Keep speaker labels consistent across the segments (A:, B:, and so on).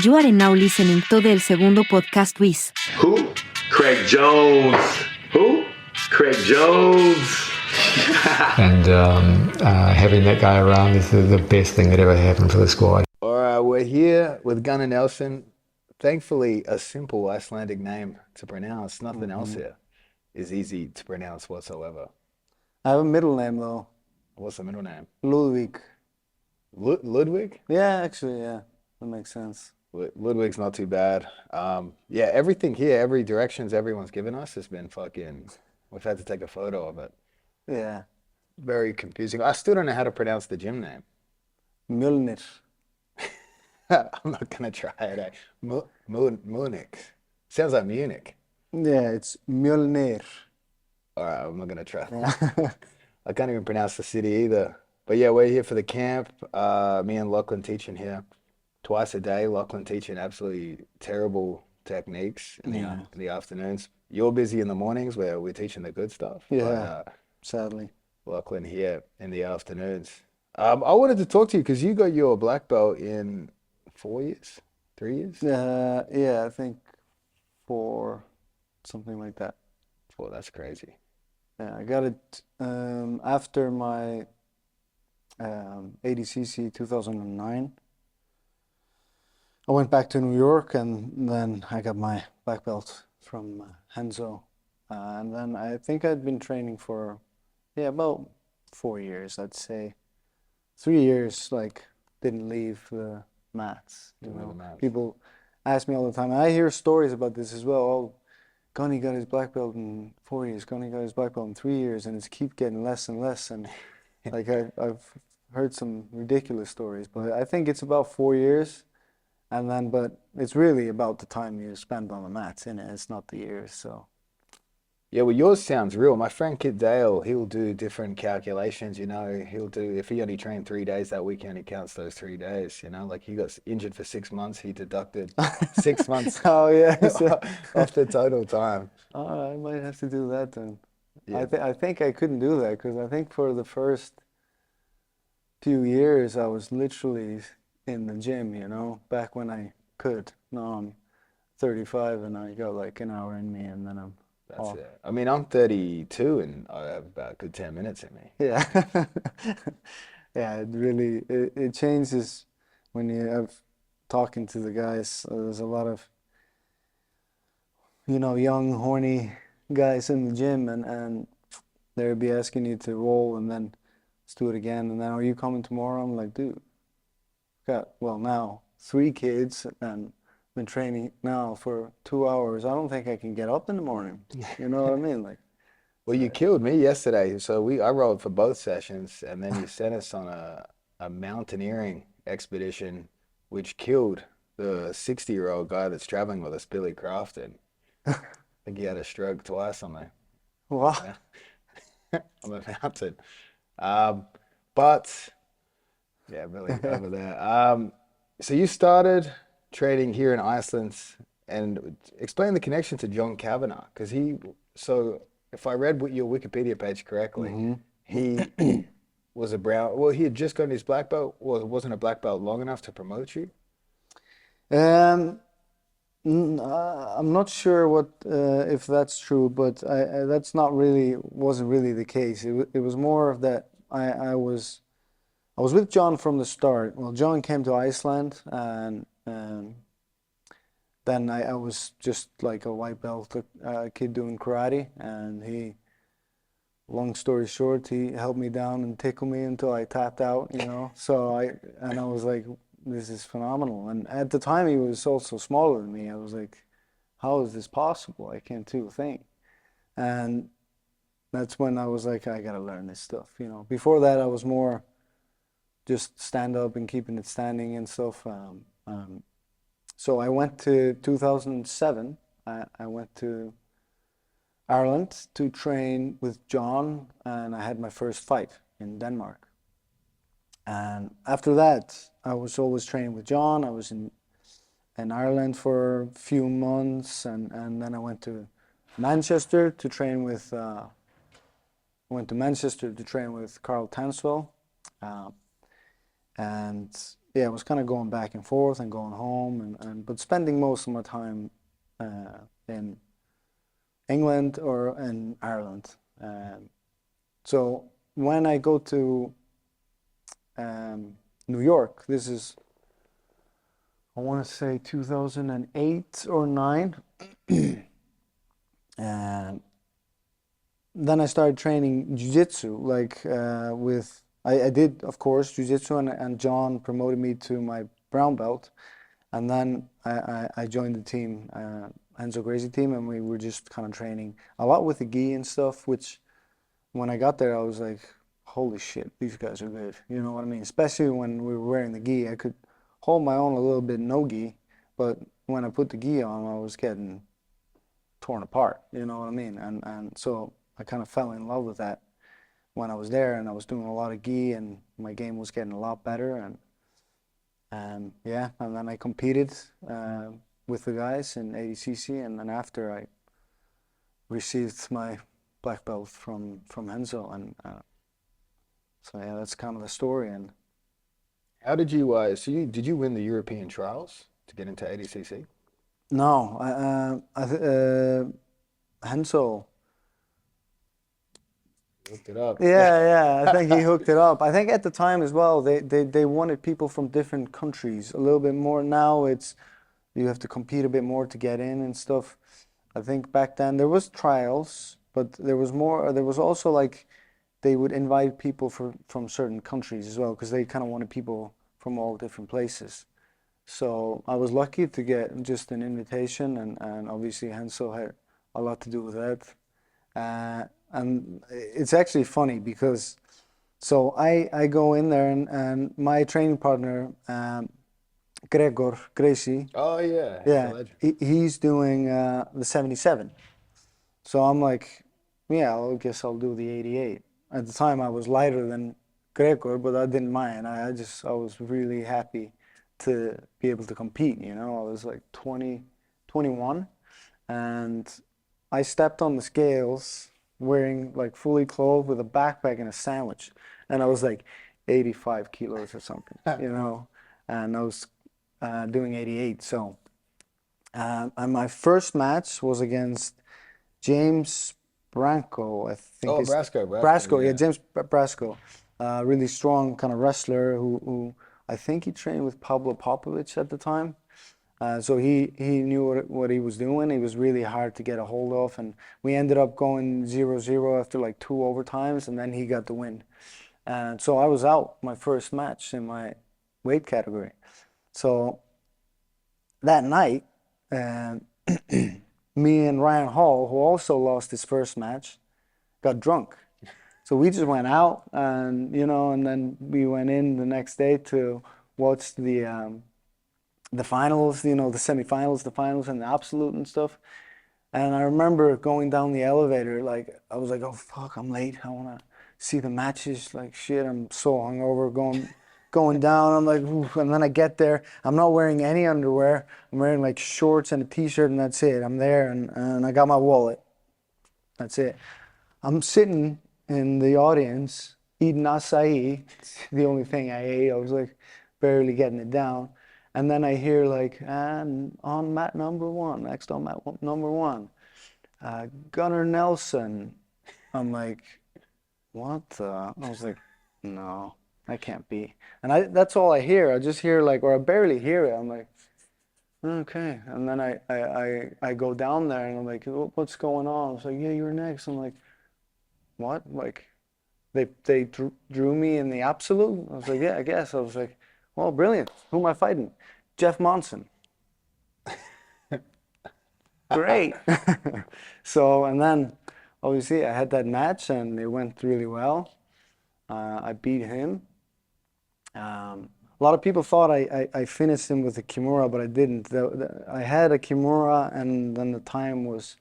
A: You are now listening to the El Segundo podcast with
B: Who? Craig Jones. Who? Craig Jones.
C: And having that guy around is the best thing that ever happened for the squad.
D: All right, we're here with Gunnar Nelson. Thankfully, a simple Icelandic name to pronounce. Nothing else here is easy to pronounce whatsoever.
E: I have a middle name though.
D: What's the middle name?
E: Ludwig.
D: Ludwig?
E: Yeah, actually, yeah. That makes sense.
D: Ludwig's not too bad. Yeah, everything here, every directions everyone's given us has been fucking... We've had to take a photo of it.
E: Yeah.
D: Very confusing. I still don't know how to pronounce the gym name.
E: Mjolnir.
D: I'm not going to try it. Munich. Sounds like Munich.
E: Yeah, it's Mjolnir.
D: All right, I'm not going to try that. I can't even pronounce the city either. But yeah, we're here for the camp. Me and Lachlan teaching here twice a day. Lachlan teaching absolutely terrible techniques in the afternoons. You're busy in the mornings where we're teaching the good stuff.
E: Yeah, sadly.
D: Lachlan here in the afternoons. I wanted to talk to you because you got your black belt in 4 years? 3 years?
E: Yeah, I think 4, something like that.
D: 4, that's crazy.
E: Yeah, I got it after my ADCC 2009. I went back to New York and then I got my black belt from Renzo. And then I think I'd been training for, about 4 years, I'd say. 3 years, like, didn't leave the mats. People ask me all the time. And I hear stories about this as well. Oh, Gunny got his black belt in 4 years. Gunny got his black belt in 3 years, and it's keep getting less and less. And like I've heard some ridiculous stories, but I think it's about 4 years. And then, but it's really about the time you spend on the mats, innit? It's not the years, so.
D: Yeah, well, yours sounds real. My friend Kid Dale, he'll do different calculations, he'll do, if he only trained 3 days that weekend, he counts those 3 days, like he got injured for 6 months, he deducted 6 months
E: Oh, yeah.
D: off the total time.
E: Oh, I might have to do that then.
D: Yeah.
E: I think I couldn't do that because I think for the first few years I was literally in the gym, back when I could. Now I'm 35 and I got like an hour in me and then I'm
D: That's it. I mean, I'm 32 and I have about a good 10 minutes in me.
E: Yeah. Yeah, it really, it changes when you have talking to the guys. There's a lot of, young, horny guys in the gym and they'll be asking you to roll and then let's do it again. And then, are you coming tomorrow? I'm like, dude, now 3 kids and been training now for 2 hours. I don't think I can get up in the morning. You know what I mean? Like,
D: well, you killed me yesterday. So I rode for both sessions, and then you sent us on a mountaineering expedition, which killed the 60-year-old guy that's traveling with us, Billy Crafton. I think he had a stroke twice on the
E: what?
D: on the mountain. But yeah, Billy over there. So you started training here in Iceland, and explain the connection to John Kavanagh, because if I read your Wikipedia page correctly, he was a brown, well, he had just gotten his black belt, wasn't a black belt long enough to promote you?
E: I'm not sure what if that's true, but that's wasn't really the case. It was more of that I was with John from the start. Well, John came to Iceland and then I was just like a white belt kid doing karate, and long story short, he held me down and tickled me until I tapped out, So I was like, this is phenomenal. And at the time, he was also smaller than me. I was like, how is this possible? I can't do a thing. And that's when I was like, I gotta learn this stuff, Before that, I was more just stand up and keeping it standing and stuff. So I went to 2007. I went to Ireland to train with John, and I had my first fight in Denmark. And after that, I was always training with John. I was in Ireland for a few months, and then I went to Manchester to train with. Carl Tanswell, and yeah, it was kind of going back and forth and going home, but spending most of my time in England or in Ireland. So when I go to New York, this is, I want to say 2008 or 9. Then I started training jiu-jitsu, like I did, of course, jiu-jitsu, and John promoted me to my brown belt. And then I joined the team, Renzo Gracie team, and we were just kind of training a lot with the gi and stuff, which when I got there, I was like, holy shit, these guys are good. You know what I mean? Especially when we were wearing the gi, I could hold my own a little bit no gi, but when I put the gi on, I was getting torn apart. You know what I mean? And so I kind of fell in love with that when I was there, and I was doing a lot of gi, and my game was getting a lot better, and yeah, and then I competed with the guys in ADCC, and then after I received my black belt from Renzo, and so yeah, that's kind of the story. And
D: How did you, did you win the European trials to get into ADCC?
E: no, Renzo,
D: Looked it up.
E: yeah, I think he hooked it up. I think at the time as well, they wanted people from different countries a little bit more. Now it's, you have to compete a bit more to get in and stuff. I think back then there was trials, but there was more, there was also like, they would invite people from certain countries as well, because they kind of wanted people from all different places. So I was lucky to get just an invitation, and obviously Renzo had a lot to do with that. And it's actually funny because, so I go in there, and my training partner, Gunnar Gracie,
D: Oh yeah. He's a
E: yeah,
D: legend.
E: he's doing the 77. So I'm like, yeah, I guess I'll do the 88. At the time, I was lighter than Gregor, but I didn't mind. I was really happy to be able to compete, you know. I was like 20, 21, and I stepped on the scales wearing like fully clothed with a backpack and a sandwich, and I was like 85 kilos or something, you know, and I was doing 88. So, and my first match was against James Branco, I think.
D: Oh,
E: is
D: Brasco,
E: Yeah,
D: yeah.
E: James Brasco, really strong kind of wrestler who I think he trained with Pablo Popovich at the time. So he knew what he was doing. He was really hard to get a hold of, and we ended up going 0-0 after like 2 overtimes, and then he got the win. And so I was out my first match in my weight category. So that night, me and Ryan Hall, who also lost his first match, got drunk. So we just went out, and you know, and then we went in the next day to watch the finals, you know, the semifinals, the finals, and the absolute and stuff. And I remember going down the elevator, like I was like, oh fuck, I'm late. I wanna see the matches. Like shit, I'm so hungover going down. I'm like, oof. And then I get there. I'm not wearing any underwear. I'm wearing like shorts and a t-shirt, and that's it. I'm there, and I got my wallet. That's it. I'm sitting in the audience eating acai. The only thing I ate. I was like barely getting it down. And then I hear like, and on mat number 1, next on mat number 1, Gunnar Nelson. I'm like, what the? I was like, no, that can't be. And that's all I hear. I just hear like, or I barely hear it. I'm like, okay. And then I go down there, and I'm like, what's going on? I was like, yeah, you're next. I'm like, what? Like, they drew me in the absolute? I was like, yeah, I guess. I was like, well, brilliant. Who am I fighting? Jeff Monson. Great. So, and then obviously I had that match, and it went really well. I beat him. A lot of people thought I finished him with a Kimura, but I didn't. I had a Kimura, and then the time was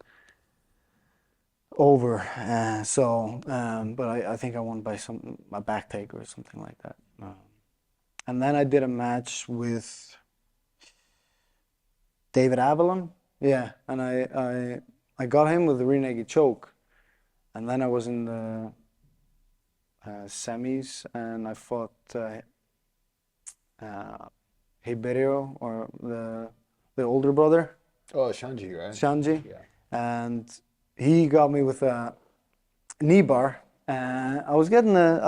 E: over. But I think I won by a back take or something like that. And then I did a match with David Avalon. Yeah, and I got him with the rear naked choke. And then I was in the semis, and I fought Hiberio, or the older brother,
D: Oh, Shanji, right?
E: Shanji,
D: Yeah.
E: and he got me with a knee bar. I was getting I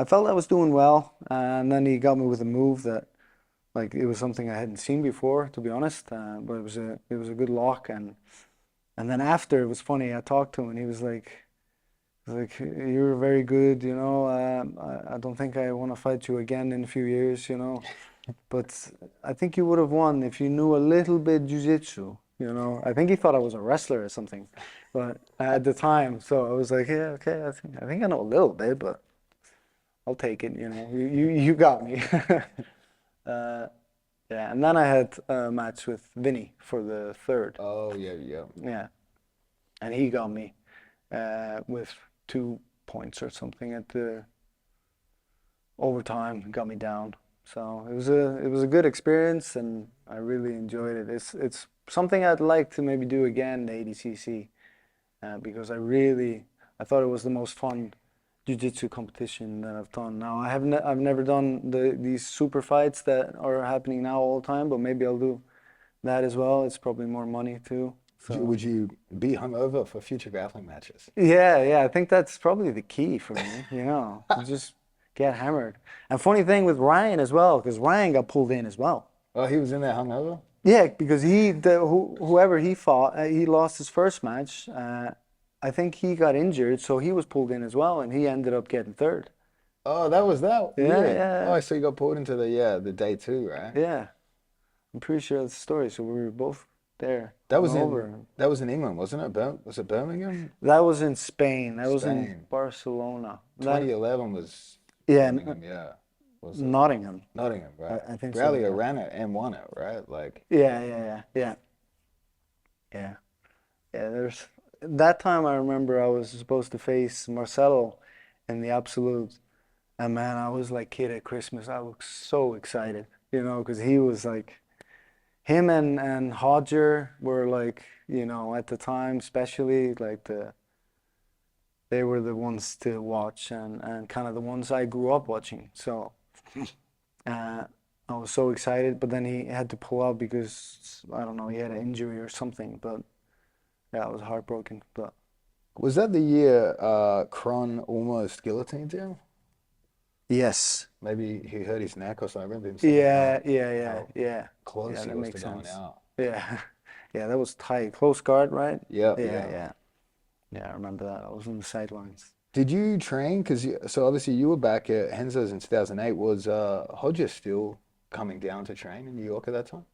E: felt I was doing well, and then he got me with a move that, like, it was something I hadn't seen before, to be honest. But it was a good lock, and then after, it was funny. I talked to him, and he was like, you're very good, you know. I don't think I want to fight you again in a few years, you know. But I think you would have won if you knew a little bit jiu-jitsu, you know. I think he thought I was a wrestler or something, but at the time, so I was like, yeah, okay, I think I know a little bit, but I'll take it, you know. You got me. Yeah, and then I had a match with Vinny for the third.
D: Oh, yeah, yeah.
E: Yeah, and he got me with 2 points or something at the overtime, got me down. So it was a good experience, and I really enjoyed it. It's something I'd like to maybe do again, the ADCC, because I thought it was the most fun jiu-jitsu competition that I've done. Now I've never done these super fights that are happening now all the time, but maybe I'll do that as well. It's probably more money too. So
D: Would you be hungover for future grappling matches?
E: yeah, I think that's probably the key for me, you know, to just get hammered. And funny thing with Ryan as well, because Ryan got pulled in as well.
D: Oh, he was in there hungover?
E: Yeah, because whoever he fought, he lost his first match. I think he got injured, so he was pulled in as well, and he ended up getting third.
D: Oh, that was that.
E: Yeah,
D: Weird.
E: yeah.
D: Oh, so you got pulled into the day two, right?
E: Yeah, I'm pretty sure that's the story. So we were both there.
D: That was
E: hungover.
D: that was in England, wasn't it? Was it Birmingham?
E: That was in Spain. That was in
D: Spain.
E: Barcelona.
D: 2011 was
E: Yeah,
D: Birmingham, yeah. Was it?
E: Nottingham.
D: Nottingham, right?
E: I think so,
D: Rally
E: yeah.
D: ran it and won it, right? Like,
E: Yeah. There's that time I remember I was supposed to face Marcelo in the absolute, and man, I was like kid at Christmas. I was so excited, you know, because he was like, him and Hodger were like, you know, at the time, especially like they were the ones to watch, and kind of the ones I grew up watching. So I was so excited, but then he had to pull out because I don't know, he had an injury or something. But yeah, I was heartbroken. But
D: was that the year Kron almost guillotined him?
E: yes,
D: Maybe he hurt his neck or something. I remember him saying
E: yeah.
D: close
E: Yeah,
D: he
E: that
D: was
E: makes
D: to going
E: sense.
D: out.
E: Yeah, yeah, that was tight. Close guard, right?
D: Yeah,
E: Yeah. I remember that. I was on the sidelines.
D: Did you train? Because so obviously you were back at Henzo's in 2008. Was Hodges still coming down to train in New York at that time?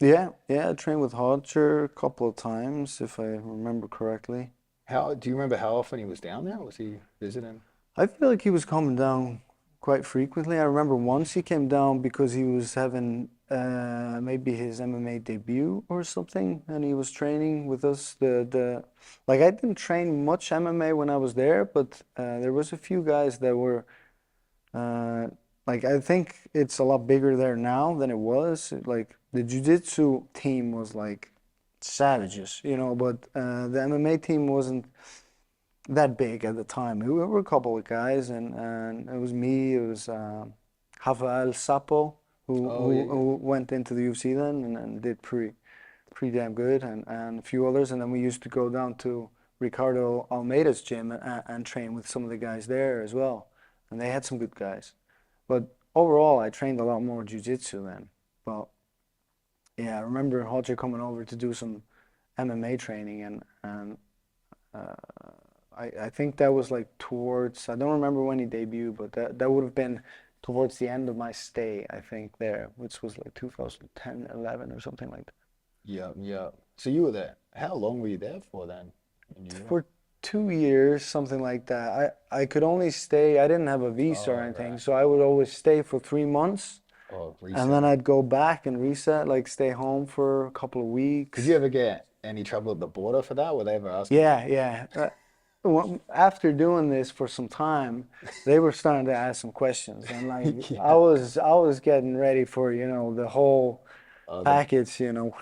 E: Yeah, I trained with Hodger a couple of times, if I remember correctly.
D: How do you remember how often he was down there? Was he visiting?
E: I feel like he was coming down quite frequently. I remember once he came down because he was having maybe his MMA debut or something, and he was training with us. Like, I didn't train much MMA when I was there, but there was a few guys that were like, I think it's a lot bigger there now than it was. Like, the jiu-jitsu team was like savages, you know, but the MMA team wasn't that big at the time. We were a couple of guys, and it was me, it was Rafael Sapo, who went into the UFC then and did pretty damn good, and a few others. And then we used to go down to Ricardo Almeida's gym and train with some of the guys there as well. And they had some good guys. But overall, I trained a lot more jiu-jitsu then. But yeah, I remember Hodger coming over to do some MMA training, and I think that was like towards, I don't remember when he debuted, but that would have been towards the end of my stay, I think, there, which was like 2010, 11 or something like that.
D: Yeah. So you were there. How long were you there for then? In New York?
E: For 2 years, something like that. I could only stay, I didn't have a visa or anything,
D: right.
E: so I would always stay for 3 months.
D: Oh,
E: And then I'd go back and reset, like stay home for a couple of weeks.
D: Did you ever get any trouble at the border for that? Were they ever asking?
E: Yeah. After doing this for some time, they were starting to ask some questions, and like
D: Yeah.
E: I was getting ready for, you know, the whole package, you know,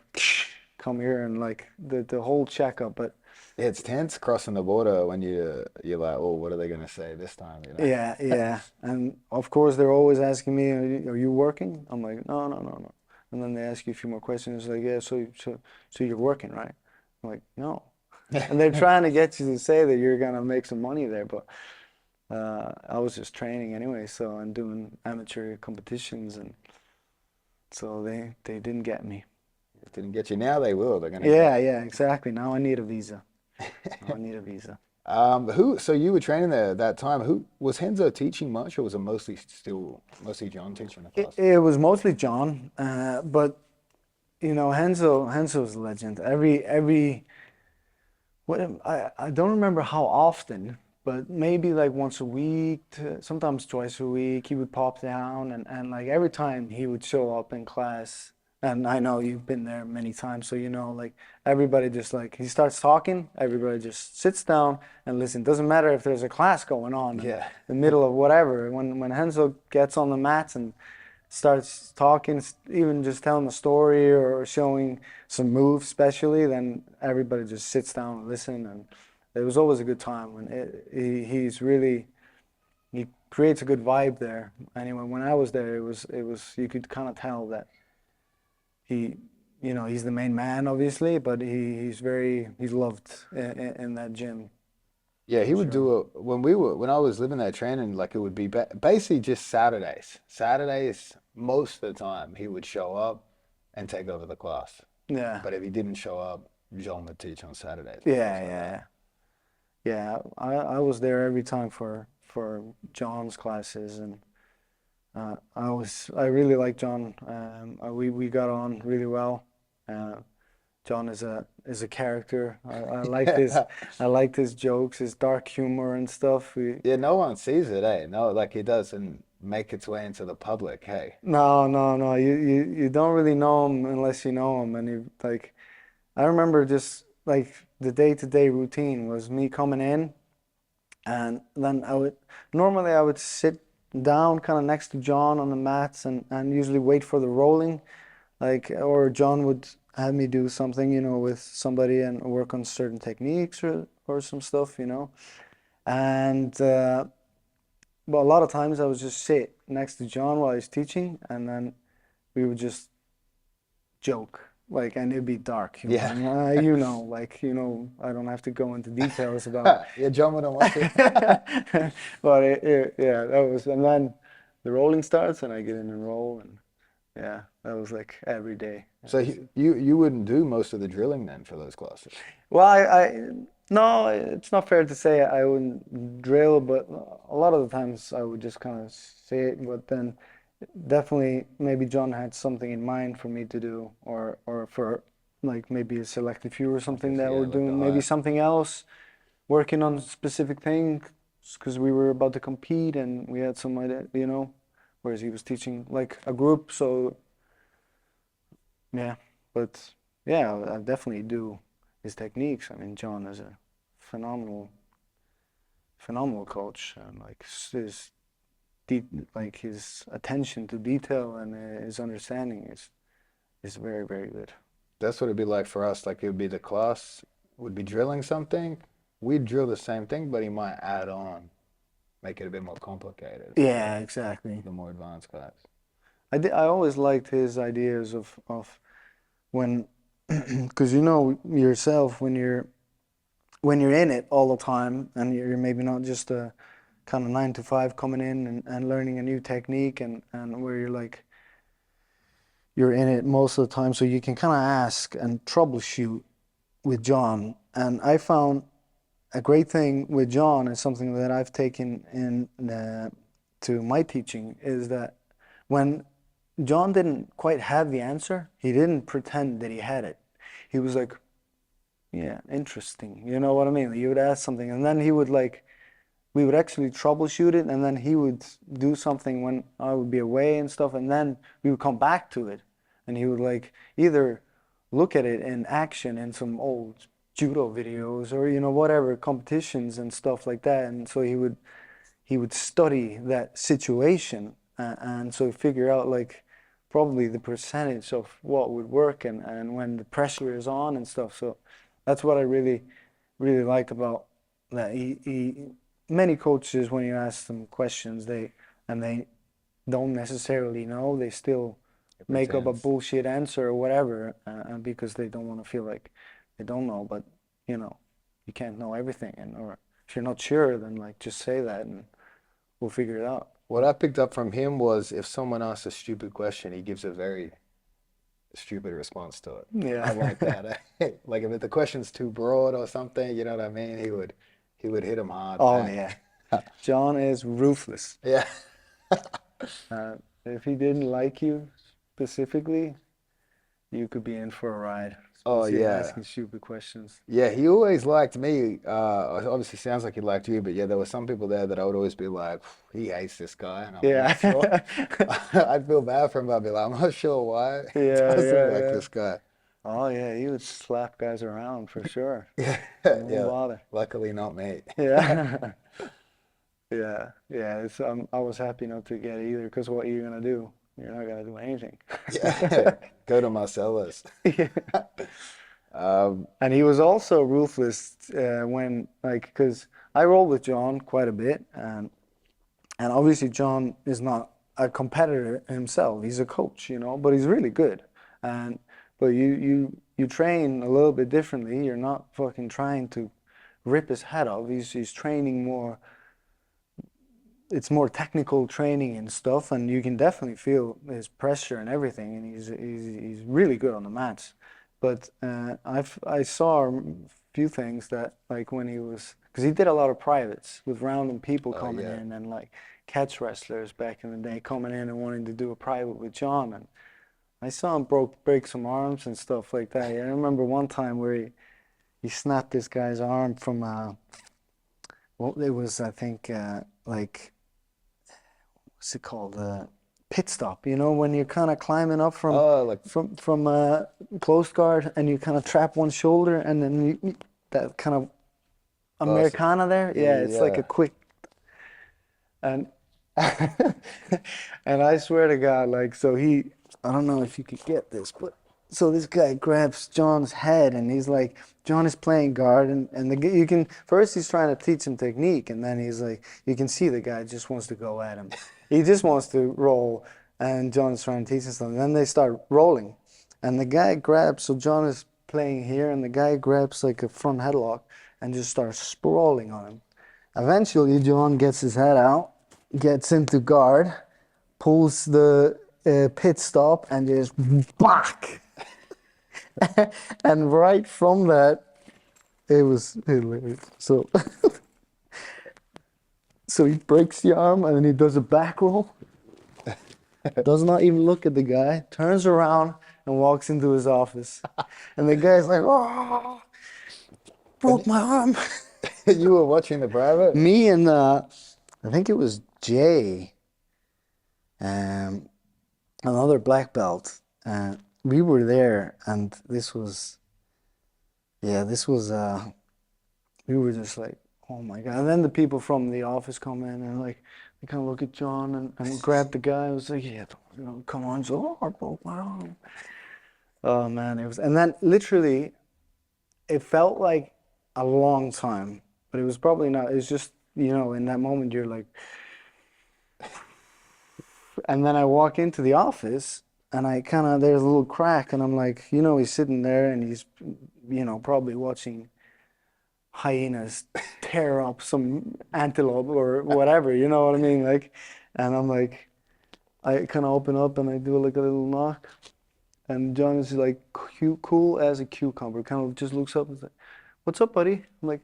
E: come here and like the whole checkup. But
D: It's tense crossing the border when you're like, oh, what are they gonna say this time? You know?
E: Yeah, yeah. And of course, they're always asking me, are you working? I'm like, no, no, no, no. And then they ask you a few more questions, like, yeah, so you're working, right? I'm like, no. And they're trying to get you to say that you're gonna make some money there, but I was just training anyway, so I'm doing amateur competitions, and so they didn't get me.
D: If they didn't get you now, they will. They're gonna.
E: Yeah, yeah, exactly. Now I need a visa. Now I need a visa.
D: So you were training there at that time. Who was Renzo teaching much, or was it mostly John teaching the class?
E: It was mostly John, but you know, Renzo's a legend. I don't remember how often, but maybe like once a week, sometimes twice a week, he would pop down, and like every time he would show up in class. And I know you've been there many times, so you know, like everybody just like he starts talking, everybody just sits down and listen. Doesn't matter if there's a class going on in the middle of whatever. When Renzo gets on the mats and starts talking, even just telling a story or showing some moves, especially, then everybody just sits down and listen. And it was always a good time. He creates a good vibe there. Anyway, when I was there, it was you could kind of tell that he's the main man, obviously, but he's loved in that gym.
D: Yeah, he would do it when I was living there training. Like it would be basically just Saturdays. Saturdays, most of the time, he would show up and take over the class.
E: Yeah.
D: But if he didn't show up, John would teach on Saturdays.
E: Yeah. I was there every time for John's classes, and I really like John. We got on really well. John is a character. I liked his jokes, his dark humor and stuff.
D: Yeah, no one sees it, eh? No, like it doesn't make its way into the public, hey.
E: No. You don't really know him unless you know him. And I remember just like the day-to-day routine was me coming in, and then I would sit down kind of next to John on the mats and usually wait for the rolling, or John would have me do something, with somebody and work on certain techniques or some stuff, and but a lot of times I would just sit next to John while he's teaching, and then we would just joke. And it'd be dark humor.
D: Yeah.
E: I don't have to go into details about.
D: Yeah, John wouldn't want to.
E: But that was, and then the rolling starts, and I get in and roll, and yeah, that was like every day.
D: So you wouldn't do most of the drilling then for those classes?
E: Well, no, it's not fair to say I wouldn't drill, but a lot of the times I would just kind of sit, but then. Definitely, maybe John had something in mind for me to do, or for like maybe a selective few or something that we're doing, maybe something else, working on a specific thing, because we were about to compete and we had some idea, whereas he was teaching like a group. So yeah, but yeah, I definitely do his techniques. I mean, John is a phenomenal coach, and his attention to detail and his understanding is very, very good.
D: That's what it'd be like for us. Like it would be the class would be drilling something. We'd drill the same thing, but he might add on, make it a bit more complicated.
E: Yeah, exactly.
D: The more advanced class.
E: I always liked his ideas of when, because yourself when you're in it all the time, and you're maybe not just a kind of 9 to 5 coming in and learning a new technique, and where you're in it most of the time, so you can kind of ask and troubleshoot with John. And I found a great thing with John, and something that I've taken to my teaching, is that when John didn't quite have the answer, he didn't pretend that he had it. He was like, yeah, interesting, you know what I mean? He would ask something, and then we would actually troubleshoot it, and then he would do something when I would be away and stuff, and then we would come back to it, and he would either look at it in action in some old judo videos or whatever competitions and stuff like that, and so he would study that situation, and so figure out probably the percentage of what would work and when the pressure is on and stuff. So that's what I really really liked about that many coaches, when you ask them questions, they don't necessarily know, they still make up a bullshit answer or whatever, because they don't want to feel like they don't know. But you know, you can't know everything, and or if you're not sure, then like just say that and we'll figure it out.
D: What I picked up from him was if someone asks a stupid question, he gives a very stupid response to it.
E: Yeah.
D: I like that. Like if the question's too broad or something, you know what I mean? He would hit him hard.
E: Oh
D: back.
E: yeah, John is ruthless.
D: Yeah.
E: If he didn't like you specifically, you could be in for a ride.
D: Oh,
E: Especially
D: yeah.
E: asking stupid questions.
D: Yeah, he always liked me. Obviously sounds like he liked you, but yeah, there were some people there that I would always be like, he hates this guy, and I'm not sure. I'd feel bad for him, but I'd be like, I'm not sure why he
E: Yeah,
D: doesn't
E: yeah,
D: like
E: yeah.
D: this guy.
E: Oh yeah, he would slap guys around for sure.
D: Yeah,
E: Won't
D: yeah.
E: bother.
D: Luckily not me.
E: Yeah. Yeah. It's, I was happy not to get it either, because what are you gonna do? You're not gonna do anything.
D: Yeah, go to Marcellus.
E: Yeah. And he was also ruthless when, like, because I rolled with John quite a bit, and obviously John is not a competitor himself. He's a coach, you know, but he's really good. But you train a little bit differently. You're not fucking trying to rip his head off. He's training more. It's more technical training and stuff, and you can definitely feel his pressure and everything. And he's really good on the mats. But I saw a few things that, like, when he was, because he did a lot of privates with random people coming in, and like catch wrestlers back in the day coming in and wanting to do a private with John, and I saw him break some arms and stuff like that. I remember one time where he snapped this guy's arm from well, it was, I think, like, what's it called, pit stop, you know, when you're kind of climbing up from from close guard, and you kind of trap one shoulder, and then that kind of Americana there. Yeah, it's like a quick, and and I swear to God, like, so I don't know if you could get this, but so this guy grabs John's head, and he's like, John is playing guard, and you can, first he's trying to teach him technique, and then he's like, you can see the guy just wants to go at him. He just wants to roll, and John is trying to teach him something. Then they start rolling, and the guy grabs, so John is playing here, and the guy grabs like a front headlock and just starts sprawling on him. Eventually, John gets his head out, gets into guard, pulls the pit stop, and just back. And right from that, it was hilarious. So, so he breaks the arm, and then he does a back roll. Does not even look at the guy, turns around and walks into his office. And the guy's like, oh, broke my arm.
D: You were watching the private?
E: Me and I think it was Jay, another black belt. We were there, and this was, we were just like, oh my God. And then the people from the office come in, and like, they kind of look at John and grab the guy. I was like, yeah, you know, come on. So, oh, I broke my arm. Oh man, it was, and then literally, it felt like a long time, but it was probably not. It's just, you know, in that moment you're like, and then I walk into the office, and I kind of, there's a little crack, and I'm like, you know, he's sitting there, and he's, you know, probably watching hyenas tear up some antelope or whatever, you know what I mean? Like, and I'm like, I kind of open up, and I do like a little knock, and John is like cool as a cucumber, kind of just looks up and is like, what's up, buddy? I'm like,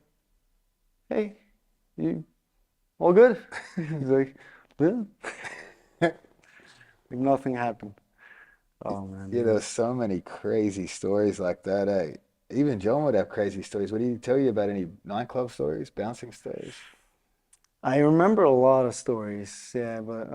E: hey, you all good? He's like, yeah. Like nothing happened. Oh man.
D: Yeah, there's so many crazy stories like that, eh? Even John would have crazy stories. What did he tell you about? Any nightclub stories, bouncing stories?
E: I remember a lot of stories, yeah, but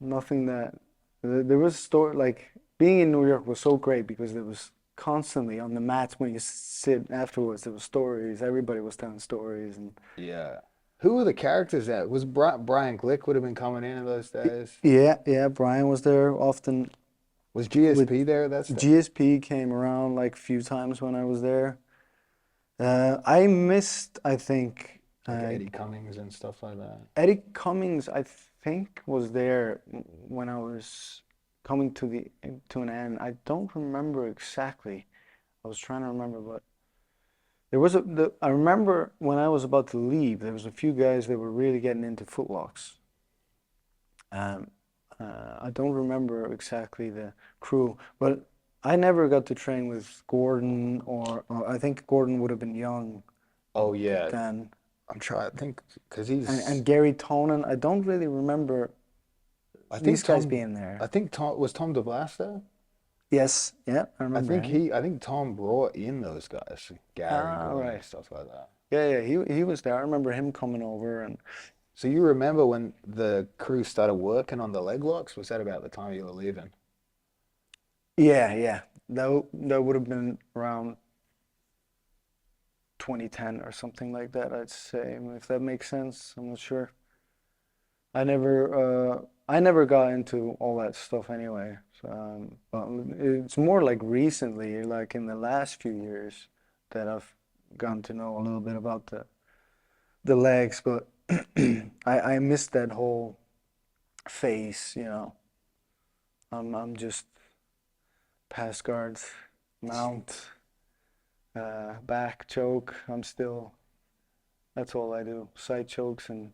E: nothing that, there was a story, like, being in New York was so great because there was constantly on the mats when you sit afterwards, there was stories, everybody was telling stories. And
D: Yeah. Who were the characters that? Was Brian Glick would have been coming in those days?
E: yeah, Brian was there often.
D: Was GSP there? That's
E: GSP came around like a few times when I was there. I missed, I think,
D: Like Eddie Cummings and stuff like that.
E: Eddie Cummings, I think, was there when I was coming to an end. I don't remember exactly. I was trying to remember, but there was I remember when I was about to leave, there was a few guys that were really getting into footlocks. I don't remember exactly the crew, but I never got to train with Gordon, or I think Gordon would have been young
D: Oh yeah,
E: then.
D: I'm trying to think because he's.
E: And Gary Tonin, I don't really remember
D: I think
E: these guys
D: Tom,
E: being there.
D: I think Tom DeBlas there.
E: Yes, yeah, I remember him.
D: I think Tom brought in those guys, Gary, Gordon,
E: Right.
D: and stuff like that.
E: Yeah, he was there. I remember him coming over, and
D: So you remember when the crew started working on the leg locks? Was that about the time you were leaving?
E: yeah, that would have been around 2010 or something like that, I'd say, if that makes sense. I'm not sure. I never got into all that stuff anyway. So, but it's more like recently, like in the last few years, that I've gotten to know a little bit about the legs. But I missed that whole phase, you know. I'm just pass guards, mount, back choke. That's all I do. Side chokes and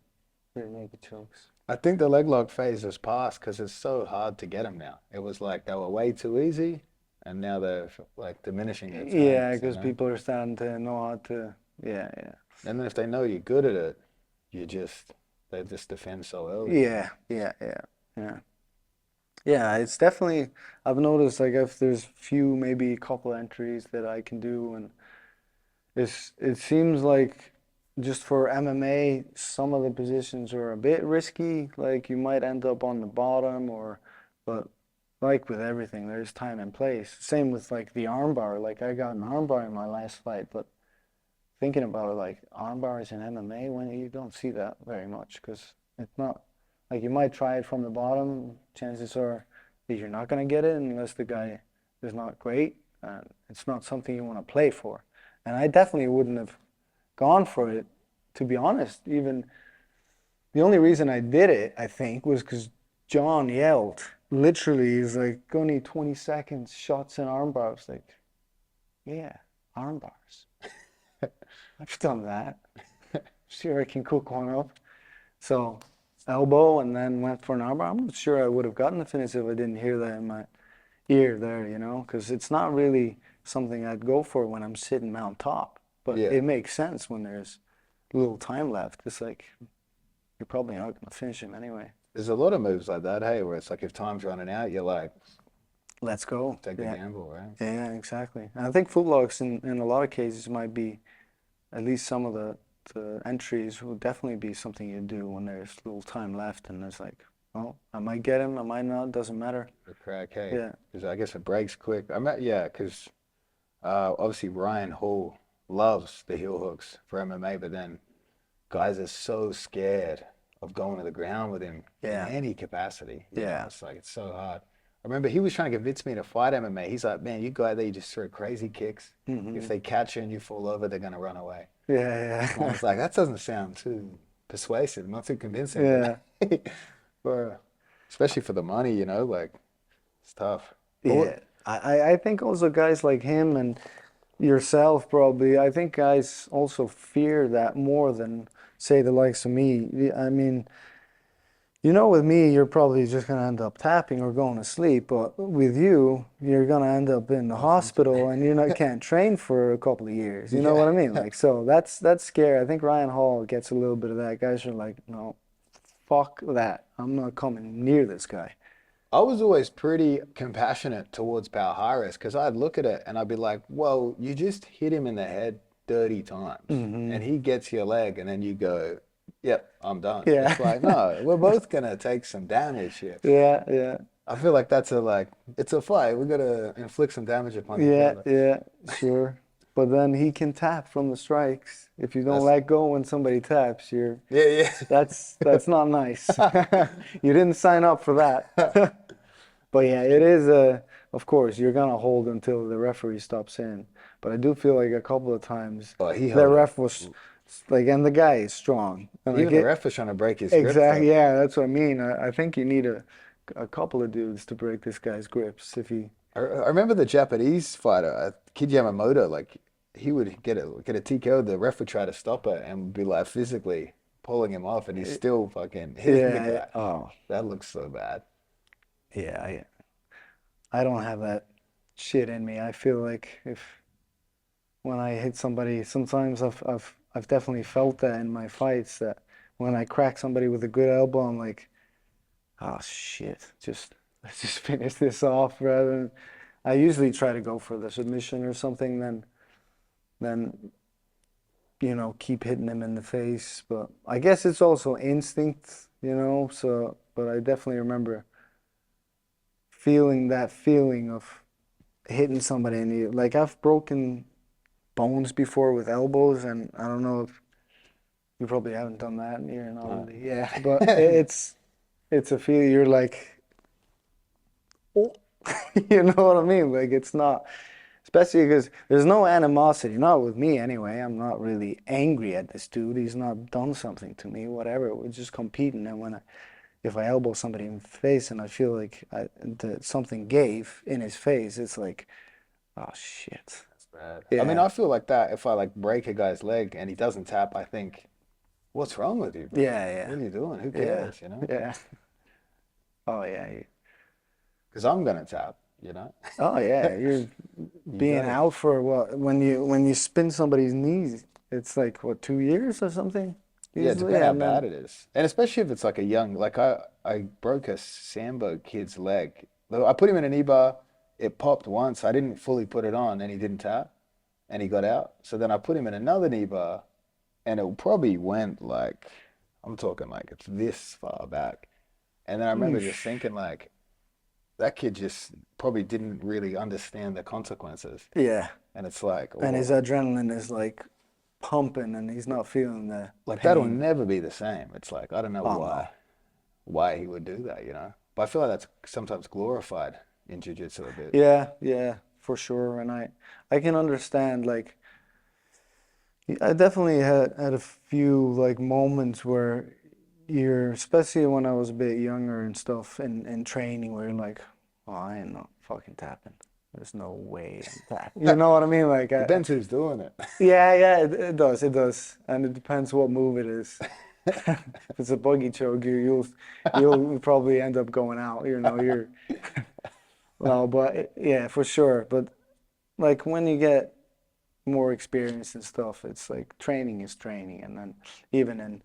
E: rear naked chokes.
D: I think the leg lock phase has passed because it's so hard to get them now. It was like they were way too easy, and now they're like diminishing returns,
E: Yeah,
D: you
E: because
D: know?
E: people are starting to know how to, yeah.
D: And then if they know you're good at it, they just defend so early.
E: Yeah. Yeah, it's definitely, I've noticed like if there's maybe a couple entries that I can do, and it seems like just for MMA, some of the positions are a bit risky, like you might end up on the bottom, but like with everything, there's time and place. Same with like the armbar, like I got an armbar in my last fight, but thinking about it, like arm bars in MMA, when you don't see that very much, because it's not like you might try it from the bottom. Chances are that you're not gonna get it unless the guy is not great, and it's not something you want to play for. And I definitely wouldn't have gone for it, to be honest. Even the only reason I did it, I think, was because John yelled. Literally, he's like, "Gunny, 20 seconds, shots and arm bars." Like, yeah, arm bars. I've done that. Sure, I can cook one up. So, elbow and then went for an armbar. I'm not sure I would have gotten the finish if I didn't hear that in my ear there, you know, because it's not really something I'd go for when I'm sitting mount top. But
D: Yeah.
E: it makes sense when there's little time left. It's like, you're probably not going to finish him anyway.
D: There's a lot of moves like that, hey, where it's like if time's running out, you're like,
E: Let's go.
D: take the
E: Yeah.
D: gamble, right?
E: Yeah, exactly. And I think footlocks in a lot of cases might be, at least some of the entries will definitely be something you do when there's little time left, and it's like, well, I might get him, I might not, doesn't matter.
D: The crack, hey.
E: Yeah.
D: Because I guess it breaks quick. Because obviously Ryan Hall loves the heel hooks for MMA, but then guys are so scared of going to the ground with him
E: Yeah.
D: in any capacity. You know,
E: Yeah.
D: it's like, it's so hard. I remember he was trying to convince me to fight MMA. He's like, man, you go out there, you just throw crazy kicks. If they catch you and you fall over, they're going to run away.
E: Yeah,
D: And I was like, that doesn't sound too persuasive, not too convincing.
E: Yeah.
D: Especially for the money, you know, like, it's tough. But
E: Yeah. I think also guys like him and yourself probably, I think guys also fear that more than, say, the likes of me. I mean, you know, with me, you're probably just going to end up tapping or going to sleep. But with you, you're going to end up in the hospital and can't train for a couple of years. You know what I mean? Like, so that's scary. I think Ryan Hall gets a little bit of that. Guys are like, no, fuck that. I'm not coming near this guy.
D: I was always pretty compassionate towards Pal Harris because I'd look at it and I'd be like, well, you just hit him in the head 30 times and he gets your leg and then you go, yep, I'm done.
E: Yeah.
D: It's like, no, we're both going to take some damage here.
E: Yeah.
D: I feel like it's a fight. We got to inflict some damage upon each other.
E: Yeah, sure. But then he can tap from the strikes. If you don't let go when somebody taps,
D: Yeah.
E: that's not nice. You didn't sign up for that. But yeah, it is a of course, you're gonna hold until the referee stops in. But I do feel like a couple of times
D: he
E: the
D: held it.
E: ref was like, and the guy is strong. And
D: Even
E: like
D: the ref was trying to break his grip.
E: exactly, yeah, that's what I mean. I think you need a couple of dudes to break this guy's grips if he.
D: I remember the Japanese fighter, Kid Yamamoto, like he would get a TKO, the ref would try to stop it and be like physically pulling him off, and he's still fucking hitting the guy.
E: Oh,
D: That looks so bad.
E: yeah. I don't have that shit in me. I feel like when I hit somebody, sometimes I've definitely felt that in my fights, that when I crack somebody with a good elbow, I'm like, oh shit, let's just finish this off rather than. I usually try to go for the submission or something, then keep hitting them in the face. But I guess it's also instinct, so, but I definitely remember feeling that feeling of hitting somebody in the, like I've broken bones before with elbows, and I don't know if you probably haven't done that in your knowledge. Yeah, but it's a feeling you're like, oh, you know what I mean? Like it's not, especially because there's no animosity, not with me anyway. I'm not really angry at this dude. He's not done something to me, whatever. We're just competing, and if I elbow somebody in the face and I feel like something gave in his face, it's like, oh shit.
D: That's bad.
E: Yeah.
D: I mean, I feel like that if I like break a guy's leg and he doesn't tap, I think, what's wrong with you, bro?
E: Yeah.
D: What are you doing? Who cares,
E: Yeah. Oh yeah.
D: Because I'm gonna tap,
E: Oh yeah. You're being
D: got it.
E: out for what? When you spin somebody's knees, it's like what, 2 years or something?
D: Yeah,
E: Usually,
D: depending how
E: and then-
D: bad it is. And especially if it's like a young, like I broke a Sambo kid's leg. I put him in an E-bar, it popped once, I didn't fully put it on, and he didn't tap, and he got out. So then I put him in another knee-bar, and it probably went like, I'm talking like it's this far back. And then I remember just thinking like, that kid just probably didn't really understand the consequences.
E: Yeah.
D: And it's like,
E: And his
D: oh,
E: adrenaline is like pumping, and he's not feeling the
D: like
E: pain.
D: that'll never be the same. It's like, I don't know
E: Oh, no.
D: why he would do that, But I feel like that's sometimes glorified in jiu-jitsu a bit.
E: Yeah, for sure. And I can understand, like, I definitely had a few like moments where especially when I was a bit younger and stuff, in training, where you're like, oh, I ain't not fucking tapping. There's no way I'm tapping. You know what I mean? Like,
D: Depends who's doing it.
E: yeah, it does, and it depends what move it is. If it's a buggy choke, you'll probably end up going out. You're well, but yeah, for sure. But like when you get more experience and stuff, it's like training is training, and then even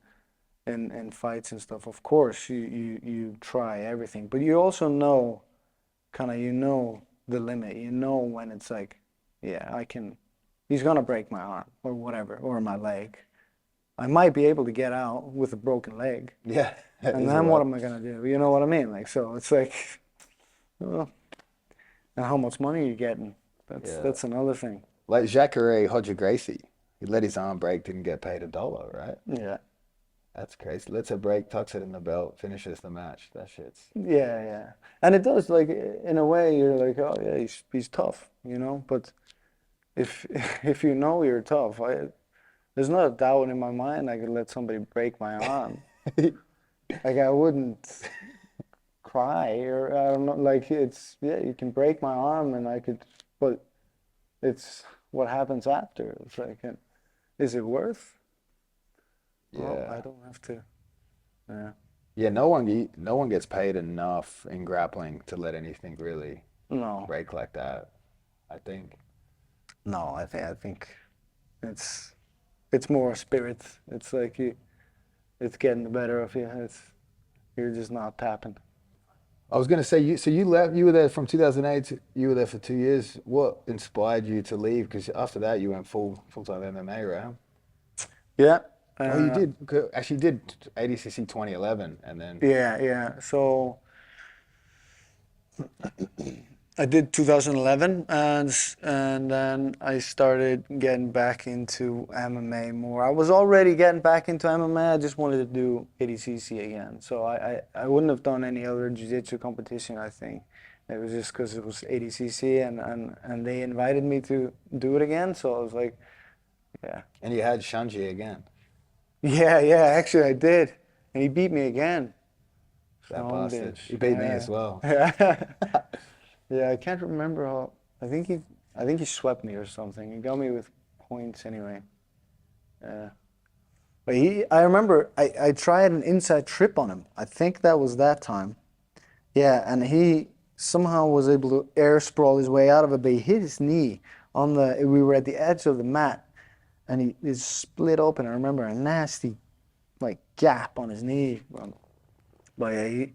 E: in fights and stuff, of course you try everything, but you also know, the limit. When it's like, yeah, he's gonna break my arm or whatever, or my leg. I might be able to get out with a broken leg.
D: Yeah.
E: And then what am I gonna do? You know what I mean? Like, so it's like, well, and how much money are you getting? That's another thing.
D: Like Jacare Hodge Gracie, he let his arm break, didn't get paid $1, right?
E: Yeah.
D: That's crazy. Lets it break, tucks it in the belt, finishes the match. That shit's.
E: Yeah. And it does, like, in a way, you're like, oh yeah, he's tough, But if you're tough, there's not a doubt in my mind I could let somebody break my arm. Like, I wouldn't cry, or I don't know. Like, you can break my arm, and I could, but it's what happens after. It's like, is it worth?
D: Yeah.
E: Well, I don't have to. Yeah.
D: Yeah, no one gets paid enough in grappling to let anything really
E: No.
D: break like that, I think.
E: No, I think it's more spirit. It's like it's getting the better of you. You're just not tapping.
D: I was gonna say, you were there from 2008. You were there for 2 years. What inspired you to leave? Because after that, you went full-time MMA, right?
E: Yeah.
D: Oh, you did. Actually, you did ADCC 2011, and then.
E: Yeah. So I did 2011, and then I started getting back into MMA more. I was already getting back into MMA. I just wanted to do ADCC again. So I wouldn't have done any other jiu-jitsu competition, I think, It was just because it was ADCC and they invited me to do it again. So I was like, yeah.
D: And you had Shanji again.
E: Yeah, actually I did. And he beat me again.
D: That
E: Son
D: bastard.
E: bitch.
D: He beat me
E: Yeah.
D: as well.
E: Yeah, I can't remember how. I think he swept me or something. He got me with points anyway. But I remember I tried an inside trip on him. I think that was that time. Yeah, and he somehow was able to air sprawl his way out of it, but he hit his knee on we were at the edge of the mat, and he split open. I remember a nasty, like, gap on his knee. But yeah,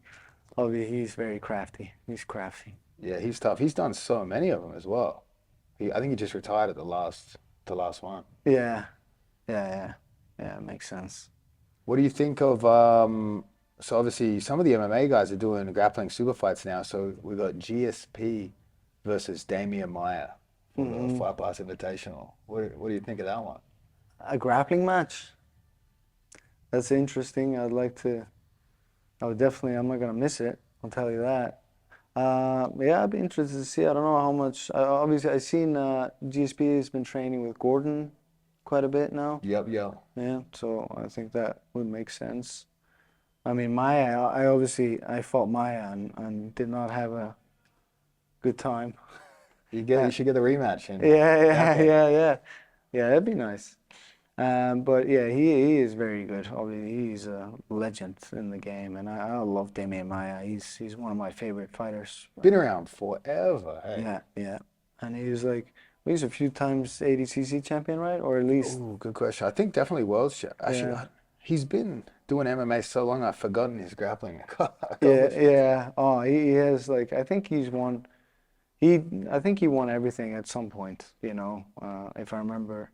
E: he's very crafty. He's crafty.
D: Yeah, he's tough. He's done so many of them as well. I think he just retired at the last one.
E: Yeah, it makes sense.
D: What do you think of, so obviously some of the MMA guys are doing grappling super fights now. So we got GSP versus Damian Maia for the Fight Pass Invitational. What do you think of that one?
E: A grappling match? That's interesting. I'm not going to miss it. I'll tell you that. Yeah, I'd be interested to see. I don't know how much. Obviously, I've seen GSP has been training with Gordon quite a bit now.
D: Yep.
E: Yeah, so I think that would make sense. I mean, Maia, I fought Maia and did not have a good time.
D: You should get the rematch.
E: Yeah, that'd be nice. But yeah, he is very good. Obviously, he's a legend in the game, and I love Damian Maia. He's one of my favorite fighters.
D: Been around forever. Hey?
E: Yeah, and he's a few times ADCC champion, right? Or at least.
D: Ooh, good question. I think definitely world champ. Actually, he's been doing MMA so long, I've forgotten his grappling.
E: Yeah. Oh, he has I think he's won. I think he won everything at some point. If I remember.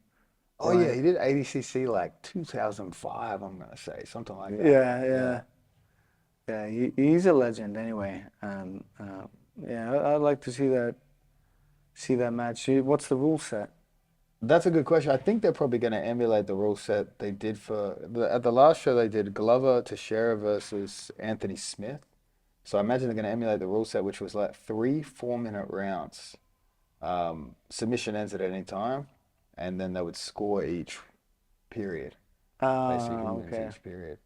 D: Oh yeah, he did ADCC like 2005. I'm gonna say something like
E: that. Yeah. He's a legend anyway. I'd like to see that match. What's the rule set?
D: That's a good question. I think they're probably gonna emulate the rule set they did at the last show. They did Glover Teixeira versus Anthony Smith. So I imagine they're gonna emulate the rule set, which was like 3 4-minute rounds. Submission ends at any time. And then they would score each period. Basically wins each period.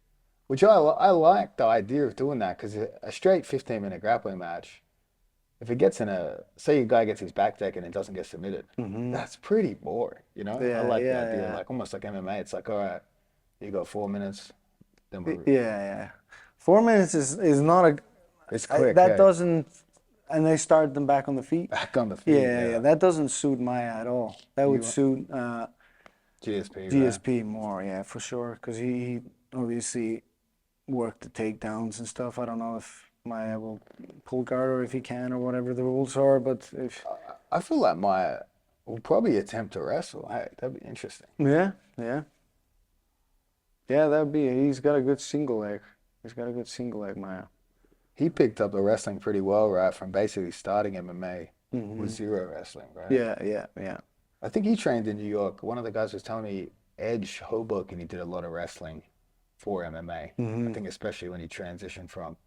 D: Which I like the idea of doing that, because a straight 15-minute grappling match, if it gets say a guy gets his back taken and doesn't get submitted, that's pretty boring,
E: Yeah,
D: I like the idea,
E: yeah.
D: like almost like MMA. It's like, all right, you got 4 minutes, then we're...
E: Yeah. 4 minutes is not a...
D: It's quick.
E: Doesn't... And they start them back on the feet?
D: Back on the feet,
E: yeah. That doesn't suit Maia at all. That would suit GSP
D: right?
E: more, yeah, for sure. Because he obviously worked the takedowns and stuff. I don't know if Maia will pull guard or if he can or whatever the rules are, but if...
D: I feel like Maia will probably attempt to wrestle. Hey, that'd be interesting.
E: Yeah, that'd be... He's got a good single leg. Maia.
D: He picked up the wrestling pretty well, right? From basically starting MMA with zero wrestling, right?
E: Yeah.
D: I think he trained in New York. One of the guys was telling me Edge Hoboken, he did a lot of wrestling for MMA. I think especially when he transitioned from,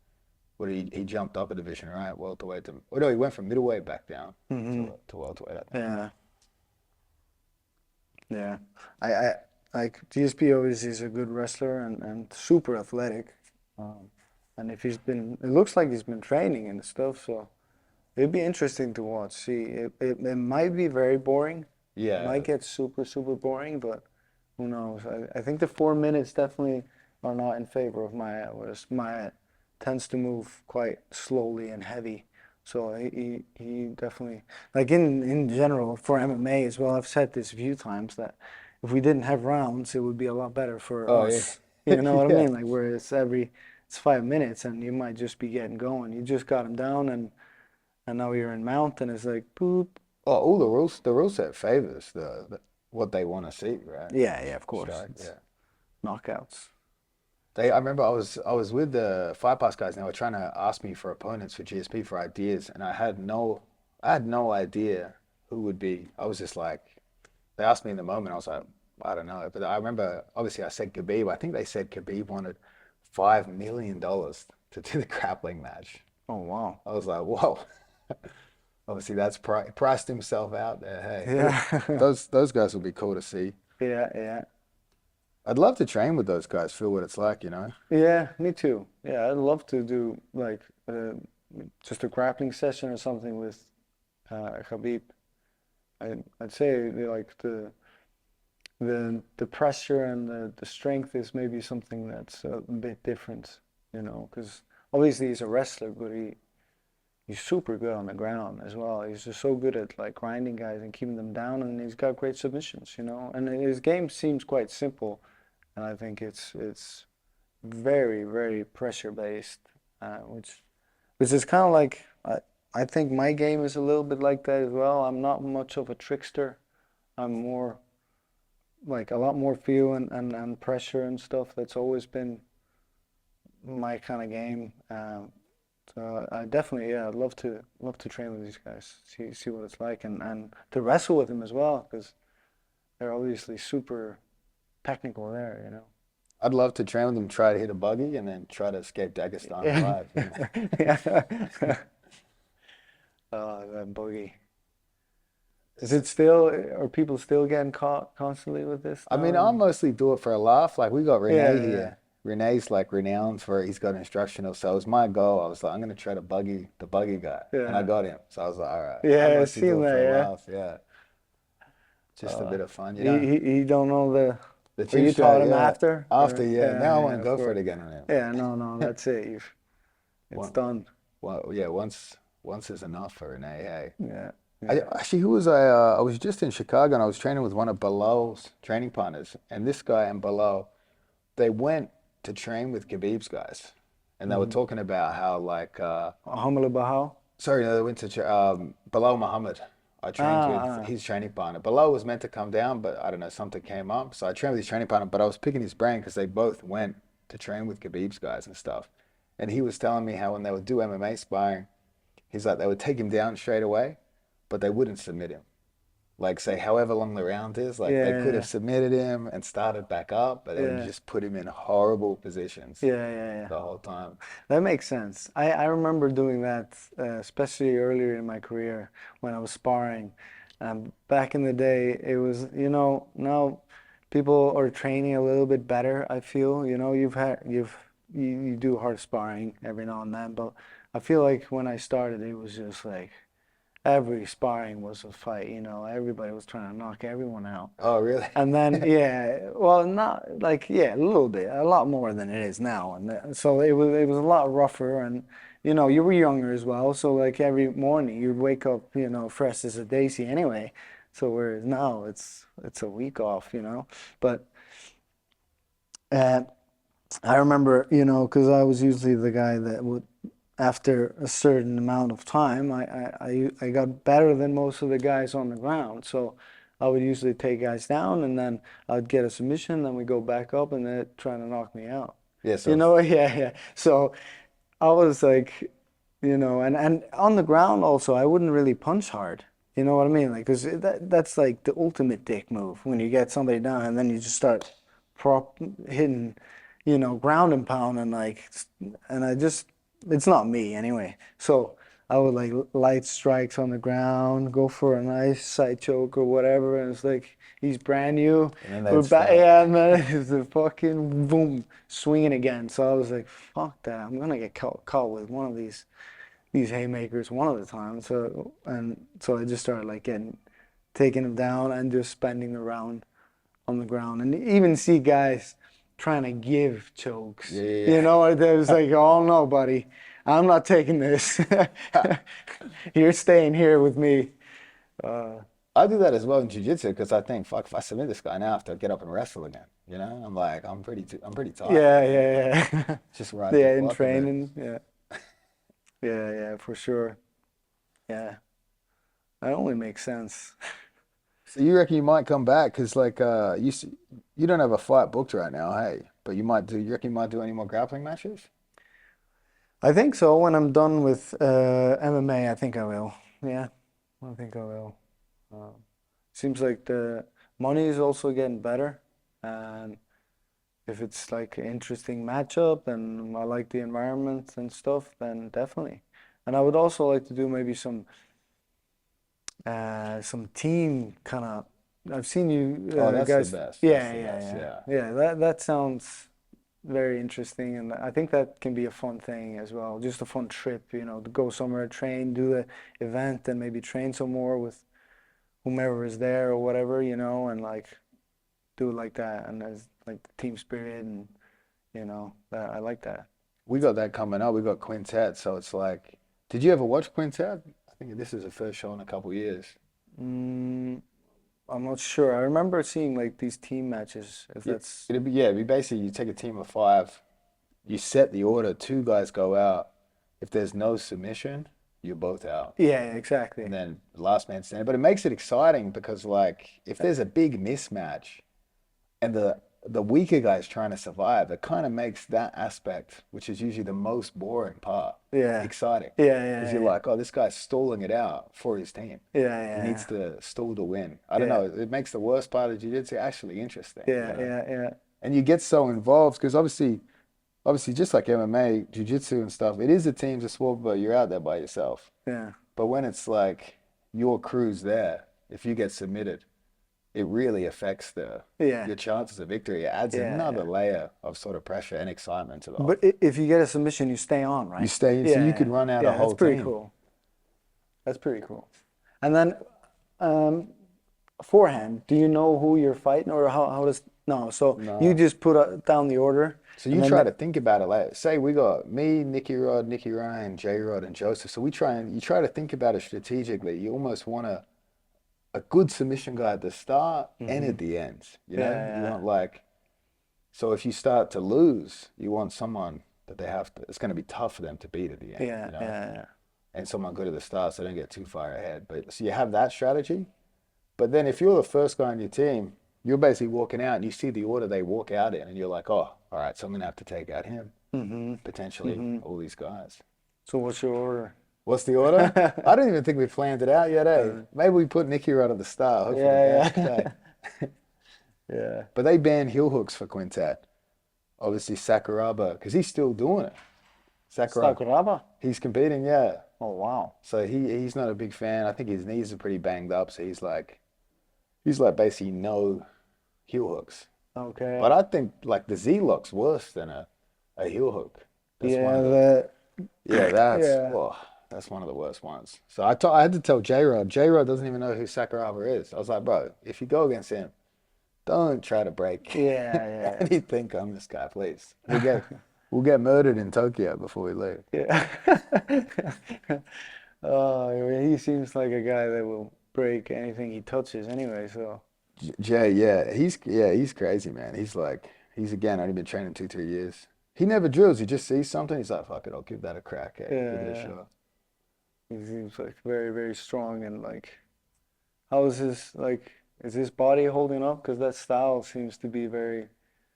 D: he jumped up a division, right? Welterweight to, no, he went from middleweight back down to welterweight, I think.
E: Yeah. I like GSP obviously is a good wrestler and super athletic. And if it looks like he's been training and stuff, so it'd be interesting to watch. See, it might be very boring.
D: Yeah.
E: It might get super, super boring, but who knows? I think the 4 minutes definitely are not in favor of Maia, whereas Maia tends to move quite slowly and heavy. So he definitely, like in general, for MMA as well, I've said this a few times, that if we didn't have rounds, it would be a lot better for us.
D: Yeah.
E: You know what I mean? Like where it's 5 minutes and you might just be getting going. You just got him down and now you're in mount and it's like boop.
D: Oh, all the rule set favors what they want to see, right?
E: Yeah, of course.
D: Yeah.
E: Knockouts.
D: I remember I was with the Fight Pass guys, and they were trying to ask me for opponents for GSP for ideas, and I had no idea who would be. I was just like, they asked me in the moment, I was like, I don't know. But I remember, obviously I said Khabib. I think they said Khabib wanted $5 million to do the grappling match.
E: Oh, wow.
D: I was like, whoa. Obviously, that's priced himself out there. Hey,
E: Yeah.
D: those guys will be cool to see.
E: Yeah.
D: I'd love to train with those guys, feel what it's like, you know?
E: Yeah, me too. Yeah, I'd love to do like just a grappling session or something with Khabib. I'd say like the pressure and the strength is maybe something that's a bit different, because obviously he's a wrestler, but he's super good on the ground as well. He's just so good at like grinding guys and keeping them down, and he's got great submissions, and his game seems quite simple, and I think it's very, very pressure based, which is kind of like I think my game is a little bit like that as well. I'm not much of a trickster. I'm more like a lot more feel and pressure and stuff. That's always been my kind of game. So I definitely, yeah, I'd love to train with these guys, see what it's like, and to wrestle with them as well, because they're obviously super technical there.
D: I'd love to train with them, try to hit a buggy, and then try to escape Dagestani alive.
E: Yeah. Oh, that buggy. Is it still, are people still getting caught constantly with this
D: I mean,
E: now?
D: I mostly do it for a laugh. Like, we got Renee
E: Yeah,
D: here.
E: yeah.
D: Renee's like renowned for, he's got instructional. So it was my goal. I was like, I'm going to try the buggy guy. And I
E: Yeah.
D: got him. So I was like, all right.
E: Yeah,
D: I
E: I
D: mostly do
E: seen
D: it
E: that,
D: for a
E: yeah.
D: laugh. Yeah. Just a bit of fun,
E: He don't know
D: The
E: or you
D: chin
E: taught
D: strap,
E: him
D: yeah.
E: after?
D: After,
E: Or-
D: yeah. Now I want to
E: of
D: go for
E: course.
D: it again on him.
E: Yeah, no, that's it. It's
D: One-
E: done.
D: Well, yeah, once is enough for Renee. Hey.
E: Yeah.
D: Actually, who was I was just in Chicago and I was training with one of Belo's training partners. And this guy and Below, they went to train with Khabib's guys. And they were talking about how, like,
E: Hamala Bahal?
D: sorry, no, they went to Below Muhammad. I trained with his training partner. Below was meant to come down, but I don't know, something came up. So I trained with his training partner, but I was picking his brain because they both went to train with Khabib's guys and stuff. And he was telling me how when they would do MMA sparring, he's like, they would take him down straight away, but they wouldn't submit him. Like, say, however long the round is, like they could
E: Yeah.
D: have submitted him and started back up, but they would
E: Yeah.
D: just put him in horrible positions
E: Yeah.
D: the whole time.
E: That makes sense. I remember doing that, especially earlier in my career when I was sparring. Back in the day, it was, now people are training a little bit better, I feel. You do hard sparring every now and then, but I feel like when I started, it was just like every sparring was a fight, everybody was trying to knock everyone out.
D: Oh, really?
E: And then, yeah, well, not like, yeah, a little bit, a lot more than it is now. And so it was a lot rougher, and you were younger as well. So like every morning you'd wake up, fresh as a daisy anyway. So whereas now it's a week off, But uh, I remember, because I was usually the guy that would, after a certain amount of time, I got better than most of the guys on the ground. So I would usually take guys down, and then I'd get a submission, then we go back up, and they're trying to knock me out.
D: Yeah, so
E: Yeah. So I was like, and on the ground also, I wouldn't really punch hard. You know what I mean? Like, because that's like the ultimate dick move when you get somebody down and then you just start hitting, ground and pound and it's not me anyway. So I would like light strikes on the ground, go for a nice side choke or whatever, and it's like he's brand new.
D: And then
E: We're
D: they'd
E: back,
D: start.
E: yeah, man. It's a fucking boom, swinging again. So I was like, fuck that. I'm gonna get caught with one of these haymakers one at a time. So I just started like taking them down and just spending the round on the ground, and even see guys trying to give chokes.
D: Yeah.
E: It was like, oh no, buddy, I'm not taking this. You're staying here with me.
D: I do that as well in jiu-jitsu because I think, fuck, if I submit this guy now, I have to get up and wrestle again. I'm like, I'm pretty tired.
E: Yeah.
D: Just ride
E: Yeah,
D: the
E: in
D: clock a bit.
E: training. Yeah. Yeah, for sure. Yeah. That only makes sense.
D: So you reckon you might come back because like you don't have a fight booked right now, hey? But you might do. You reckon you might do any more grappling matches?
E: I think so. When I'm done with MMA, I think I will. Yeah, I think I will. Seems like the money is also getting better, and if it's like an interesting matchup and I like the environment and stuff, then definitely. And I would also like to do maybe some team kind of. I've seen you
D: Oh, that's
E: guys.
D: the best.
E: Yeah,
D: That's the
E: yeah,
D: best,
E: yeah,
D: yeah.
E: yeah. That sounds very interesting, and I think that can be a fun thing as well. Just a fun trip, you know, to go somewhere, train, do the event, and maybe train some more with whomever is there or whatever, you know, and like do it like that, and there's like team spirit, and you know, that I like that.
D: We got that coming up. We got Quintet, so it's like, did you ever watch Quintet? I think this is the first show in a couple years.
E: Mm, I'm not sure. I remember seeing like these team matches. If that's
D: It'd be basically you take a team of 5, you set the order, 2 guys go out. If there's no submission, you're both out.
E: yeah, exactly.
D: And then the last man standing. But it makes it exciting because like if there's a big mismatch and the weaker guy's trying to survive, it kind of makes that aspect, which is usually the most boring part,
E: Yeah.
D: exciting.
E: Yeah,
D: Because you're like, oh, this guy's stalling it out for his team.
E: yeah,
D: He needs to stall to win. I don't know. It makes the worst part of jiu-jitsu actually interesting.
E: yeah,
D: you know?
E: yeah.
D: And you get so involved because obviously just like MMA, jiu-jitsu and stuff, it is a team sport, but you're out there by yourself.
E: Yeah.
D: But when it's like your crew's there, if you get submitted, it really affects your chances of victory. It adds another layer of sort of pressure and excitement to the whole.
E: But if you get a submission, you stay on, right?
D: You stay in, so you could run out a whole
E: that's pretty
D: team.
E: cool. That's pretty cool. And then forehand, do you know who you're fighting, or how does no? So you just put down the order.
D: So you try to think about it like, say we got me, Nicky Rod, Nicky Ryan, J Rod, and Joseph. So you try to think about it strategically. You almost want a good submission guy at the start and at the end. You know, you want like, so if you start to lose, you want someone that it's going to be tough for them to beat at the end.
E: Yeah,
D: you know?
E: yeah.
D: And someone good at the start so they don't get too far ahead. But so you have that strategy. But then if you're the first guy on your team, you're basically walking out and you see the order they walk out in and you're like, oh, all right, so I'm going to have to take out him, potentially all these guys.
E: So what's your order?
D: What's the order? I don't even think we've planned it out yet, eh? Maybe we put Nicky right at the start. Hopefully yeah. But they banned heel hooks for Quintet. Obviously, Sakuraba, because he's still doing it.
E: Sakuraba?
D: He's competing, yeah.
E: Oh, wow.
D: So he's not a big fan. I think his knees are pretty banged up, so he's like basically no heel hooks.
E: Okay.
D: But I think like the Z-lock's worse than a heel hook. That's that's one of the worst ones. So I had to tell J-Rod. J-Rod doesn't even know who Sakuraba is. I was like, bro, if you go against him, don't try to break anything on this guy, please. We'll get murdered in Tokyo before we leave.
E: Yeah. Oh, he seems like a guy that will break anything he touches anyway, so.
D: Jay, he's crazy, man. He's again, only been training 2-3 years. He never drills. He just sees something. He's like, fuck it, I'll give that a crack. Give it a shot.
E: He seems like very, very strong, and like, how is his body holding up? Because that style seems to be very.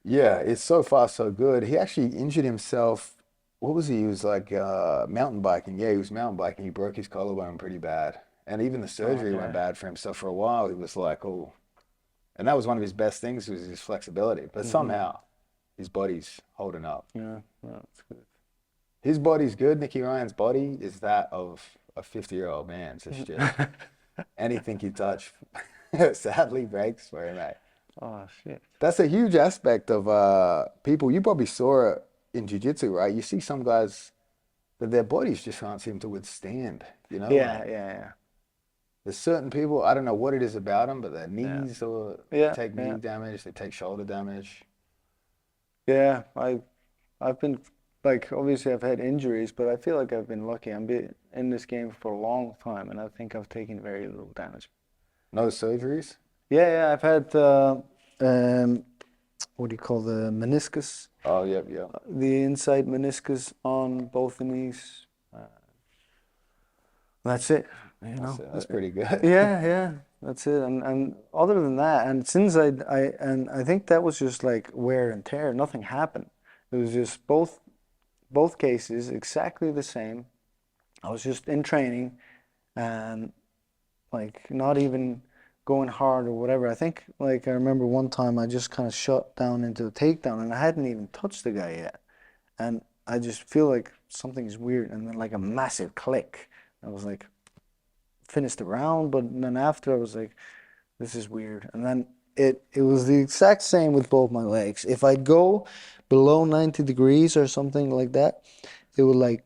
D: Yeah, it's so far so good. He actually injured himself. What was he? He was like mountain biking. Yeah, he was mountain biking. He broke his collarbone pretty bad. And even the surgery went bad for him. So for a while, he was like, oh. And that was one of his best things, was his flexibility. But somehow, his body's holding up.
E: Yeah, that's good.
D: His body's good. Nicky Ryan's body is that of a 50-year-old man. So it's just anything you touch sadly breaks for him, mate.
E: Oh, shit.
D: That's a huge aspect of people. You probably saw it in jiu-jitsu, right? You see some guys that their bodies just can't seem to withstand, you know?
E: Yeah.
D: There's certain people, I don't know what it is about them, but their knees take knee damage, they take shoulder damage.
E: Yeah, I've been, like, obviously I've had injuries, but I feel like I've been lucky. I've been in this game for a long time, and I think I've taken very little damage.
D: No surgeries?
E: Yeah, I've had, what do you call the meniscus?
D: Oh, yeah.
E: The inside meniscus on both the knees. That's it. You know,
D: that's pretty good.
E: Yeah, that's it. And other than that, and since I think that was just like wear and tear. Nothing happened. It was just both cases exactly the same. I was just in training, and like not even going hard or whatever. I think like I remember one time I just kind of shut down into a takedown, and I hadn't even touched the guy yet, and I just feel like something's weird, and then like a massive click. I was like, finished the round, but then after I was like, this is weird. And then it was the exact same with both my legs. If I go below 90 degrees or something like that, it would like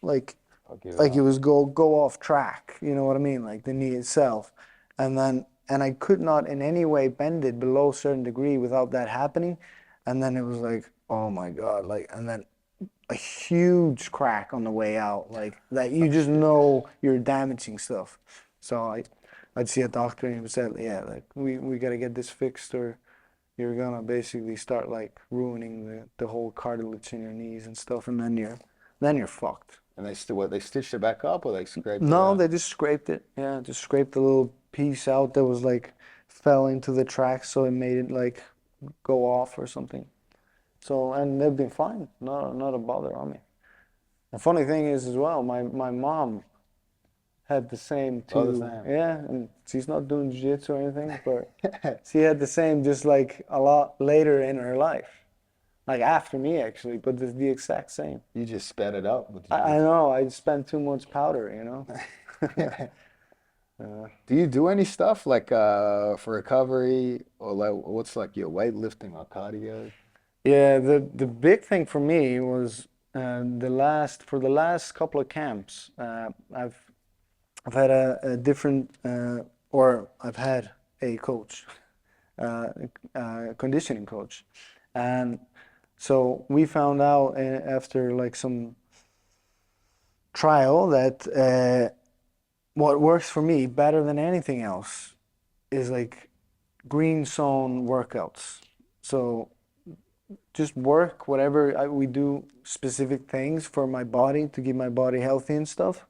E: it was go off track. You know what I mean? Like the knee itself. And I could not in any way bend it below a certain degree without that happening. And then it was like, oh my God, like, and then a huge crack on the way out, like that you just know you're damaging stuff. So I'd see a doctor and he would say, yeah, like we got to get this fixed, or you're gonna basically start like ruining the whole cartilage in your knees and stuff, and then you're fucked.
D: And they stitched it back up, or they scraped it
E: No,
D: out?
E: they just scraped it. Yeah, just scraped a little piece out that was like fell into the tracks, so it made it like go off or something. So, and they've been fine, not a bother on me. The funny thing is as well, my mom had the same too.
D: Oh, the same.
E: Yeah, and she's not doing jiu-jitsu or anything, but she had the same just like a lot later in her life. Like after me actually, but the exact same.
D: You just sped it up.
E: I know, I spent too much powder, you know?
D: Do you do any stuff like for recovery, or like what's like your weightlifting or cardio?
E: Yeah, the big thing for me was for the last couple of camps, I've had a different or I've had a coach, conditioning coach, and so we found out after like some trial that what works for me better than anything else is like green zone workouts. So just work whatever we do specific things for my body to keep my body healthy and stuff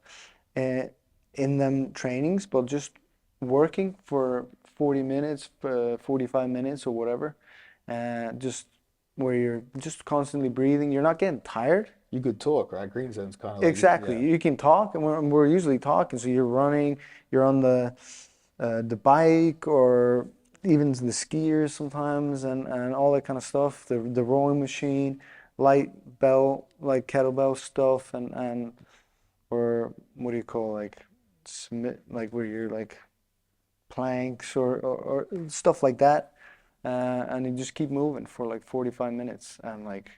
E: in them trainings, but just working for 40 minutes, 45 minutes or whatever, just where you're just constantly breathing. You're not getting tired.
D: You could talk, right? Green zone's kind of like,
E: Exactly.
D: yeah.
E: You can talk, and we're usually talking. So you're running, you're on the bike, or even the skiers sometimes, and all that kind of stuff. The rowing machine, light bell, like kettlebell stuff, and or what do you call like like where you're like planks or stuff like that, and you just keep moving for like 45 minutes, and like,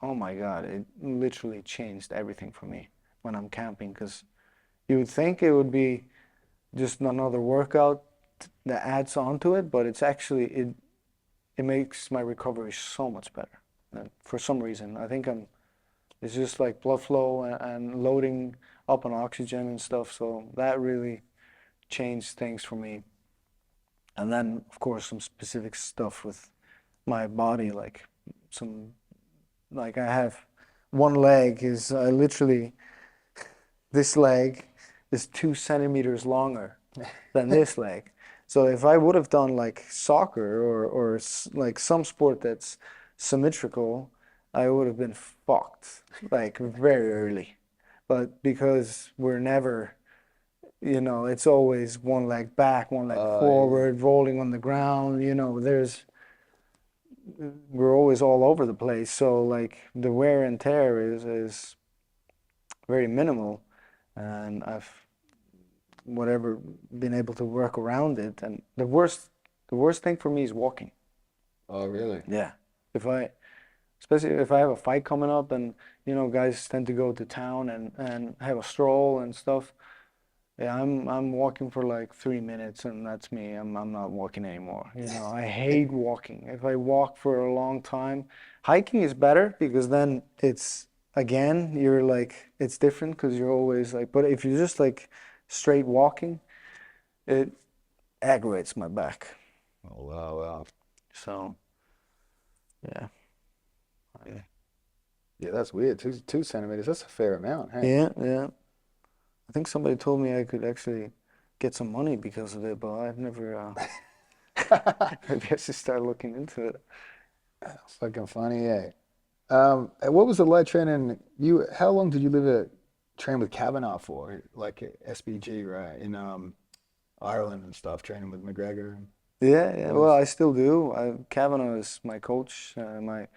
E: oh my God, it literally changed everything for me when I'm camping, because you would think it would be just another workout that adds on to it, but it's actually it makes my recovery so much better. For some reason, I think it's just like blood flow and loading up on oxygen and stuff. So that really changed things for me. And then, of course, some specific stuff with my body, like I have one leg is literally, this leg is 2 centimeters longer than this leg. So if I would have done like soccer or like some sport that's symmetrical, I would have been fucked like very early. But because we're never, it's always one leg back, one leg forward, rolling on the ground, we're always all over the place. So like the wear and tear is very minimal, and I've been able to work around it. And the worst thing for me is walking.
D: Oh, really?
E: Yeah. Especially if I have a fight coming up, and guys tend to go to town and have a stroll and stuff. Yeah, I'm walking for like 3 minutes, and that's me. I'm not walking anymore. I hate walking. If I walk for a long time, hiking is better because then you're like, it's different because you're always like, but if you're just like straight walking, it aggravates my back.
D: Oh, wow.
E: So, yeah.
D: Yeah, that's weird. 2 centimeters, that's a fair amount, hey?
E: Yeah. I think somebody told me I could actually get some money because of it, but I've never, maybe I should start looking into it.
D: Fucking funny, yeah. What was it like training? How long did you train with Kavanagh for? Like SBG, right? In Ireland and stuff, training with McGregor.
E: Yeah. Well, I still do. Kavanagh is my coach, my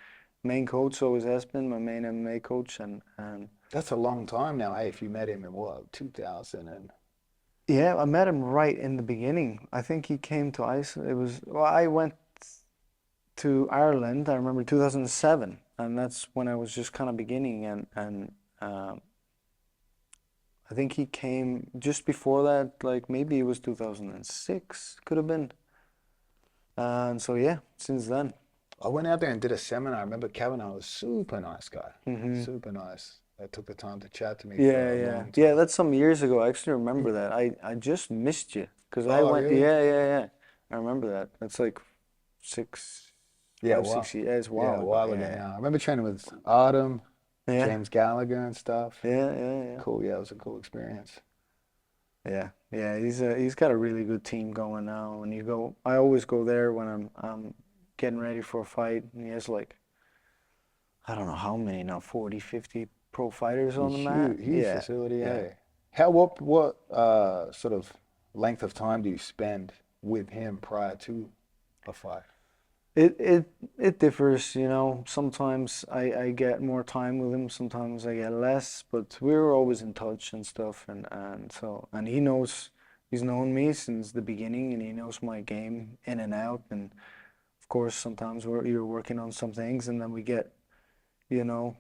E: main coach always has been my main MMA coach, and
D: That's a long time now. Hey, if you met him in what, 2000 and
E: yeah, I met him right in the beginning. I think he came to Iceland. I went to Ireland. I remember 2007, and that's when I was just kind of beginning, and I think he came just before that, like maybe it was 2006, could have been. And so yeah, since then.
D: I went out there and did a seminar. I remember Kavanagh was super nice guy,
E: Hmm.
D: super nice. They took the time to chat to me
E: Yeah,
D: for a
E: yeah,
D: long time.
E: yeah. That's some years ago. I actually remember that. I just missed you because I
D: Oh,
E: went.
D: really?
E: Yeah, yeah, yeah. I remember that. That's like six,
D: Yeah,
E: five,
D: wow.
E: 6 years.
D: Yeah,
E: Wow
D: a while ago now. I remember training with Artem,
E: Yeah,
D: James Gallagher and stuff.
E: yeah, yeah, yeah.
D: Cool, yeah, it was a cool experience.
E: Yeah, yeah. He's got a really good team going now. And I always go there when I'm getting ready for a fight. And he has like I don't know how many now, 40, 50 pro fighters on the mat.
D: Huge
E: Yeah,
D: facility,
E: yeah.
D: hey. What sort of length of time do you spend with him prior to a fight?
E: It differs, you know. Sometimes I get more time with him, sometimes I get less, but we're always in touch and stuff, and he's known me since the beginning, and he knows my game in and out, and of course sometimes you're working on some things, and then we get, you know,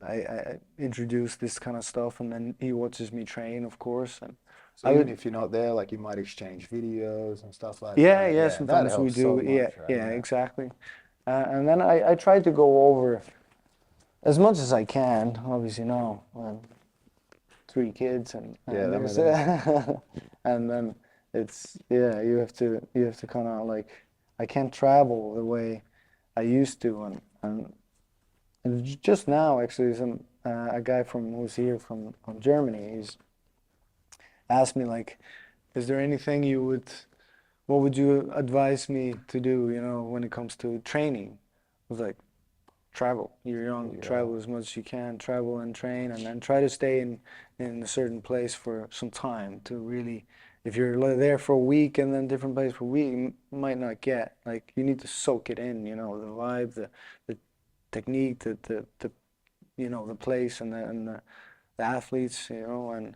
E: I introduce this kind of stuff, and then he watches me train, of course, and
D: So
E: I
D: even
E: would.
D: if you're not there, like you might exchange videos and stuff like
E: Yeah,
D: that.
E: yeah,
D: Yeah, that
E: sometimes we
D: helps so
E: do. Yeah,
D: much, right?
E: yeah, exactly. And then I try to go over as much as I can. Obviously, no, 3 kids
D: Yeah,
E: and
D: that
E: there's
D: makes
E: and then it's yeah, you have to kind of like I can't travel the way I used to, and just now actually a guy who's here from Germany. He's asked me like, is there anything what would you advise me to do, you know, when it comes to training? I was like, travel. You're young, travel as much as you can, travel and train, and then try to stay in a certain place for some time to really, if you're there for a week and then different place for a week, you might not get, like, you need to soak it in, you know, the vibe, the technique, the you know, the place the athletes, you know, and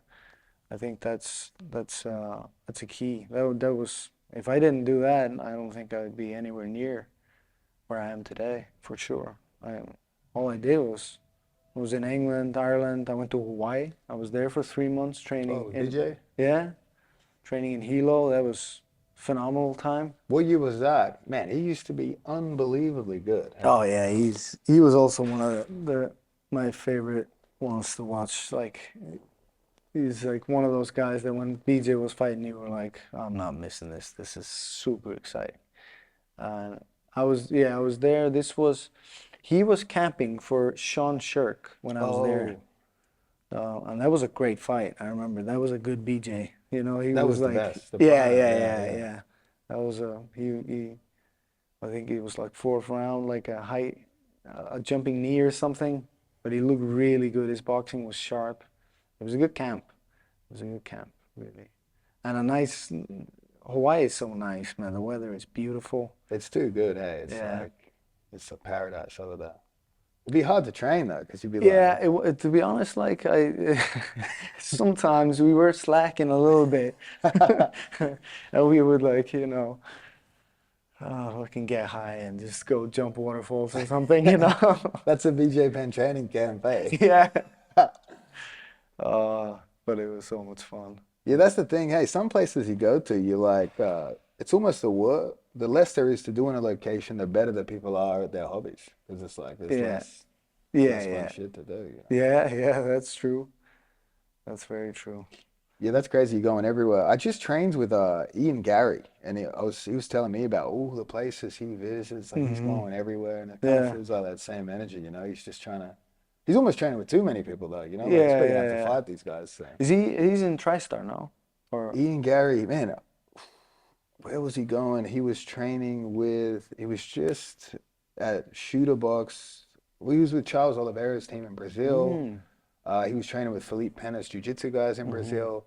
E: I think that's a key. That was if I didn't do that, I don't think I would be anywhere near where I am today, for sure. All I did was in England, Ireland. I went to Hawaii. I was there for 3 months training.
D: Oh, did you?
E: Yeah, training in Hilo. That was phenomenal time.
D: What year was that? Man, he used to be unbelievably good.
E: Oh yeah, he was also one of my favorite ones to watch. Like he's like one of those guys that when BJ was fighting, you were like, I'm not missing this. This is super exciting. I was there. He was camping for Sean Shirk when I was there. And that was a great fight. I remember that was a good BJ. You know, he
D: That
E: was
D: was the
E: like,
D: best, the
E: yeah,
D: prime,
E: yeah,
D: yeah,
E: yeah,
D: yeah.
E: yeah. That was I think it was like fourth round, like a jumping knee or something. But he looked really good. His boxing was sharp. It was a good camp. It was a good camp, really. And a nice, Hawaii is so nice, man. The weather is beautiful.
D: It's too good, hey. It's
E: Yeah.
D: like, it's a paradise over there. It'd be hard to train though, because you'd be
E: Yeah,
D: like,
E: to be honest, like sometimes we were slacking a little bit, and we would like, you know, we can get high and just go jump waterfalls or something, you know.
D: that's a BJ Penn training camp, hey.
E: Yeah. But it was so much fun.
D: Yeah, that's the thing. Hey, some places you go to, you like, it's almost the less there is to do in a location, the better the people are at their hobbies. Because it's like, there's
E: Yeah.
D: less fun shit to do. You know?
E: Yeah, that's true. That's very true.
D: Yeah, that's crazy. You're going everywhere. I just trained with Ian Gary, and he was telling me about all the places he visits. Like he's going everywhere, and it kind of
E: Yeah.
D: feels like that same energy. You know, he's just trying to. He's almost training with too many people, though. You know, like,
E: Yeah,
D: he's probably
E: yeah,
D: gonna have to
E: yeah.
D: fight these guys. So.
E: He's in TriStar now? Or
D: Ian Gary, man, where was he going? He was training with. He was just at Shooter Box. Well, he was with Charles Oliveira's team in Brazil. He was training with Felipe Pena's Jiu Jitsu guys in Brazil.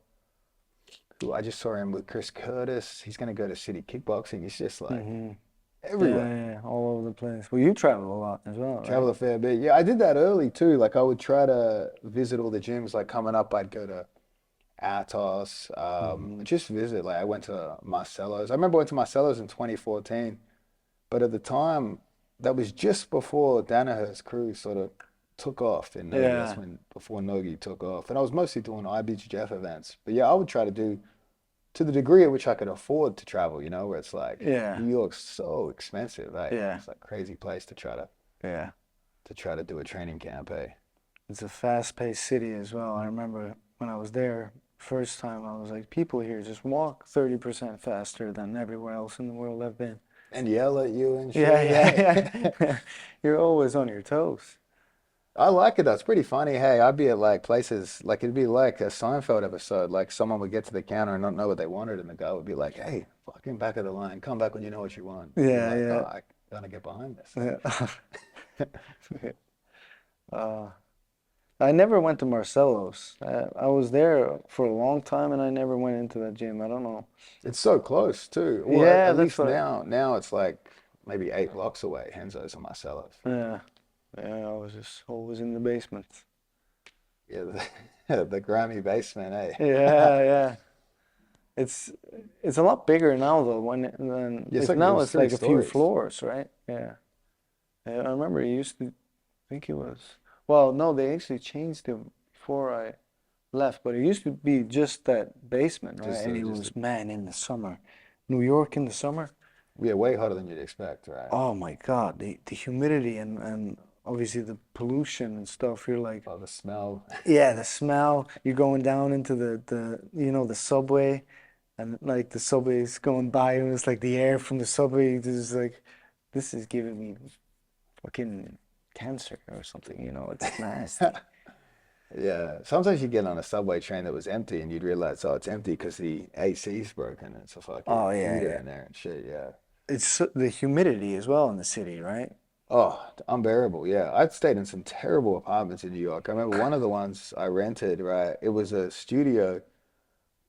D: Who I just saw him with Chris Curtis. He's going to go to City Kickboxing. He's just like everywhere.
E: Yeah, all over the place. Well, you travel a lot as well, right?
D: Travel a fair bit. Yeah, I did that early too. Like I would try to visit all the gyms. Like coming up, I'd go to Atos, just visit. Like I went to Marcelo's. I remember I went to Marcelo's in 2014, but at the time, that was just before Danaher's crew sort of took off in Nogi.
E: Yeah.
D: That's when before Nogi took off, and I was mostly doing IBJJF events. But yeah, I would try to do to the degree at which I could afford to travel. You know, where it's like
E: Yeah.
D: New York's so expensive. Eh?
E: Yeah.
D: It's like a crazy place to try
E: Yeah.
D: to do a training camp. Eh?
E: It's a fast-paced city as well. I remember when I was there first time, I was like, people here just walk 30% faster than everywhere else in the world I've been.
D: And yell at you and shit.
E: Yeah. You're always on your toes.
D: I like it though. It's pretty funny. Hey, I'd be at like places, like it'd be like a Seinfeld episode. Like someone would get to the counter and not know what they wanted, and the guy would be like, "Hey, fucking back of the line. Come back when you know what you want."
E: Yeah,
D: You're like,
E: yeah.
D: "Oh, I gotta get behind this."
E: Yeah. I never went to Marcelo's. I was there for a long time, and I never went into that gym. I don't know.
D: It's so close too. Well,
E: Yeah,
D: at
E: that's
D: least now it's like maybe 8 blocks away. Henzo's and Marcelo's.
E: Yeah. I was just always in the basement.
D: Yeah, the grimy basement, eh?
E: Yeah. It's a lot bigger now though. Now it's like a few floors, right? Yeah. I remember it used to. I think it was. Well, no, they actually changed it before I left, but it used to be just that basement, right? And it was, man, in the summer. New York in the summer.
D: Yeah, way hotter than you'd expect, right?
E: Oh my God, the humidity and obviously the pollution and stuff. You're like,
D: Oh, the smell.
E: yeah, the smell. You're going down into the subway, and like the subway's going by, and it's like the air from the subway is like, this is giving me fucking cancer or something, it's nasty.
D: Yeah, sometimes you get on a subway train that was empty and you'd realize, oh, it's empty because the AC's broken and it's a fucking heater in there and shit, yeah.
E: It's the humidity as well in the city, right?
D: Oh, unbearable, yeah. I'd stayed in some terrible apartments in New York. I remember one of the ones I rented, right? It was a studio,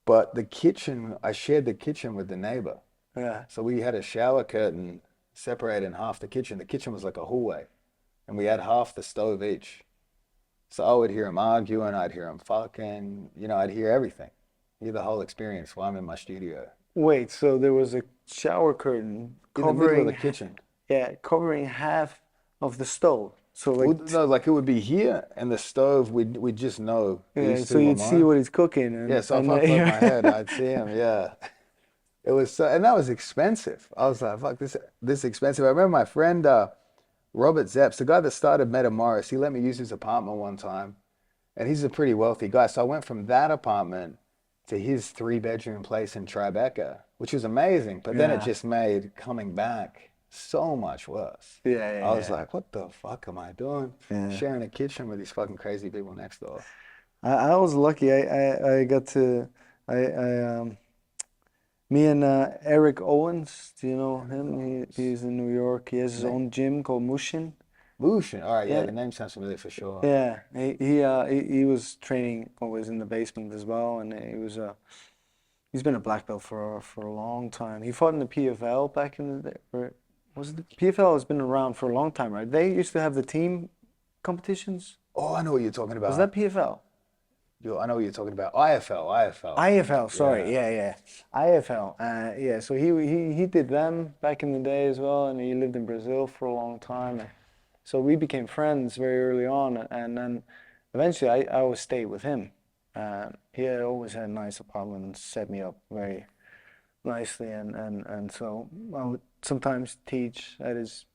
D: but the kitchen, I shared the kitchen with the neighbor.
E: Yeah.
D: So we had a shower curtain separated in half the kitchen. The kitchen was like a hallway. And we had half the stove each. So I would hear them arguing, I'd hear them fucking, I'd hear everything. Hear the whole experience while I'm in my studio.
E: Wait, so there was a shower curtain
D: In the middle of the kitchen.
E: Yeah, covering half of the stove. So like,
D: Well, no, like it would be here, and the stove, we'd just know.
E: yeah,
D: these
E: so
D: two
E: you'd
D: were
E: see
D: mine.
E: what he's cooking. And,
D: Yeah, so if
E: and,
D: I put my head, I'd see him, yeah. It was so, and that was expensive. I was like, fuck, this expensive. I remember my friend, Robert Zepps, the guy that started Meta Morris, he let me use his apartment one time, and he's a pretty wealthy guy. So I went from that apartment to his 3-bedroom place in Tribeca, which was amazing. But then it just made coming back so much worse.
E: Yeah,
D: I was like, what the fuck am I doing?
E: Yeah.
D: Sharing a kitchen with these fucking crazy people next door.
E: I was lucky. I got to me and Eric Owens. Do you know him? He's in New York. He has his own gym called Mushin.
D: Mushin, all right, yeah,
E: Yeah.
D: the name sounds familiar for sure.
E: Yeah, he was training always in the basement as well, and he's been a black belt for a long time. He fought in the PFL back in the day. Or was it the PFL has been around for a long time, right? They used to have the team competitions.
D: Oh, I know what you're talking about.
E: Was that PFL?
D: I know what you're talking about. IFL.
E: IFL, sorry, yeah. IFL, yeah. So he did them back in the day as well, and he lived in Brazil for a long time. So we became friends very early on, and then eventually I always stayed with him. He had always had a nice apartment and set me up very nicely, and so I would sometimes teach at his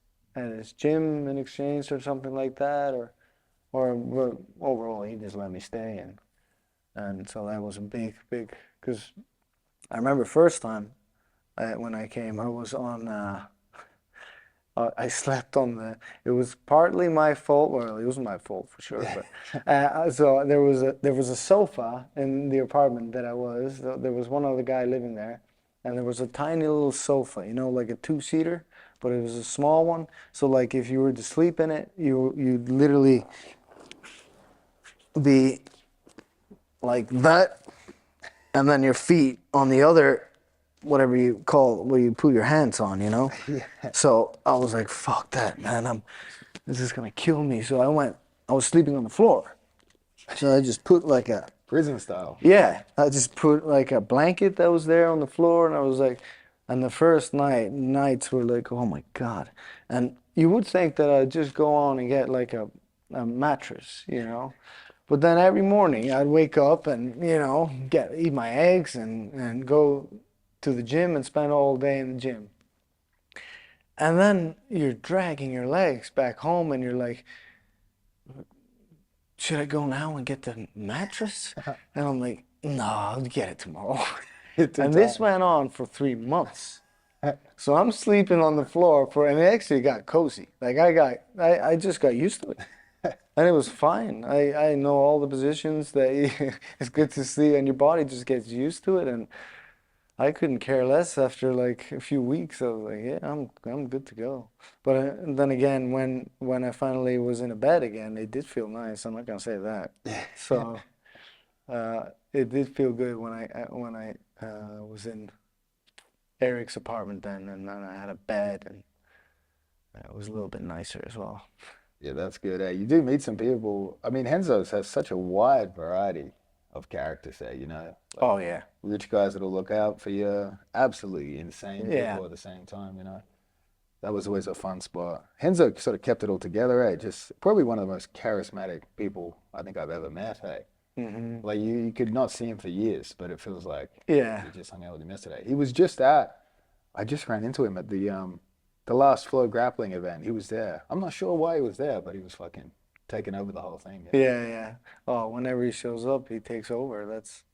E: gym in exchange or something like that, or overall he just let me stay, and so that was a big, because I remember first time when I came, I was on, I slept on it was partly my fault, well, it wasn't my fault for sure, but so there was a sofa in the apartment that I was, there was one other guy living there, and there was a tiny little sofa, like a 2-seater, but it was a small one, so like if you were to sleep in it, you'd literally be like that, and then your feet on the other whatever you call where you put your hands on, you know. So I was like, fuck that, man. This is gonna kill me. So I was sleeping on the floor. So I just put like a
D: Prison style.
E: yeah, I just put like a blanket that was there on the floor, and I was like, and the first nights were like, oh my God. And you would think that I'd just go on and get like a mattress, you know. But then every morning I'd wake up and, you know, eat my eggs and go to the gym and spend all day in the gym. And then you're dragging your legs back home and you're like, should I go now and get the mattress? And I'm like, no, I'll get it tomorrow. And this went on for 3 months. So I'm sleeping on the floor and it actually got cozy. Like I just got used to it. And it was fine. I know all the positions that it's good to see, and your body just gets used to it. And I couldn't care less after like a few weeks. I was like, yeah, I'm good to go. But then again, when I finally was in a bed again, it did feel nice. I'm not gonna say that. So it did feel good when I was in Eric's apartment then, and then I had a bed, and it was a little bit nicer as well.
D: Yeah, that's good. You do meet some people. I mean, Renzo's has such a wide variety of characters there, you know. Like
E: Oh yeah.
D: rich guys that'll look out for you, absolutely insane
E: Yeah.
D: people at the same time, you know. That was always a fun spot. Renzo sort of kept it all together, eh? Just probably one of the most charismatic people I think I've ever met, hey.
E: Mm-hmm.
D: Like you could not see him for years, but it feels like
E: Yeah.
D: you just hung out with him yesterday. He was just I just ran into him at the last Flow grappling event. He was there. I'm not sure why he was there, but he was fucking taking over the whole thing.
E: Yeah. Oh, whenever he shows up, he takes over. That's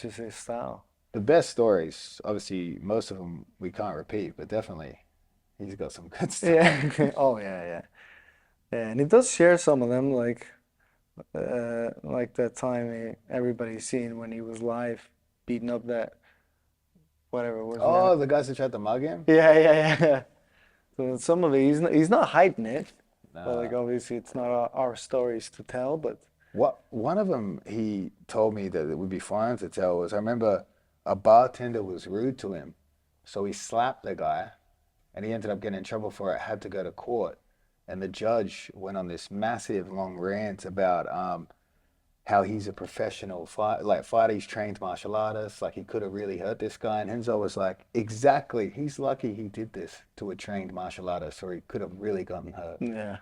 E: just his style.
D: The best stories, obviously, most of them we can't repeat, but definitely he's got some good stuff.
E: Yeah. Oh yeah. Yeah, and he does share some of them, like that time everybody's seen when he was live beating up that whatever it was.
D: Oh, the guys that tried to mug him?
E: Yeah. So some of it, he's not hiding it.
D: Nah.
E: But like obviously it's not our stories to tell, but
D: One of them he told me that it would be fine to tell was I remember a bartender was rude to him, so he slapped the guy, and he ended up getting in trouble for it, had to go to court, and the judge went on this massive long rant about how he's a professional fighter, he's trained martial artist, like he could have really hurt this guy, and Renzo was like, exactly, he's lucky he did this to a trained martial artist, or he could have really gotten hurt.
E: yeah.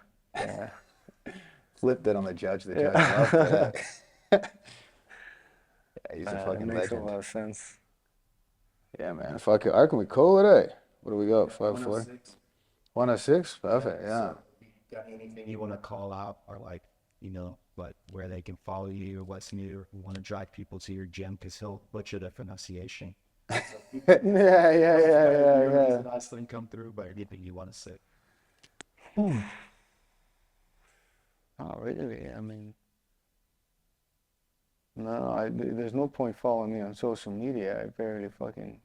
D: Flipped it on the judge. The judge loved it. Yeah, he's a
E: It
D: fucking
E: makes a
D: legend.
E: lot of sense.
D: Yeah, man. Fuck it. I reckon we call it, eh? What do we got? 5-4? 106? Perfect, yeah.
F: Got anything you want to call out, or like, you know, where they can follow you, or what's new, or want to drive people to your gym, because he'll butcher the pronunciation.
E: Yeah.
F: Iceland come through, but anything you want to say?
E: Not really. I mean, no, there's no point following me on social media. I barely fucking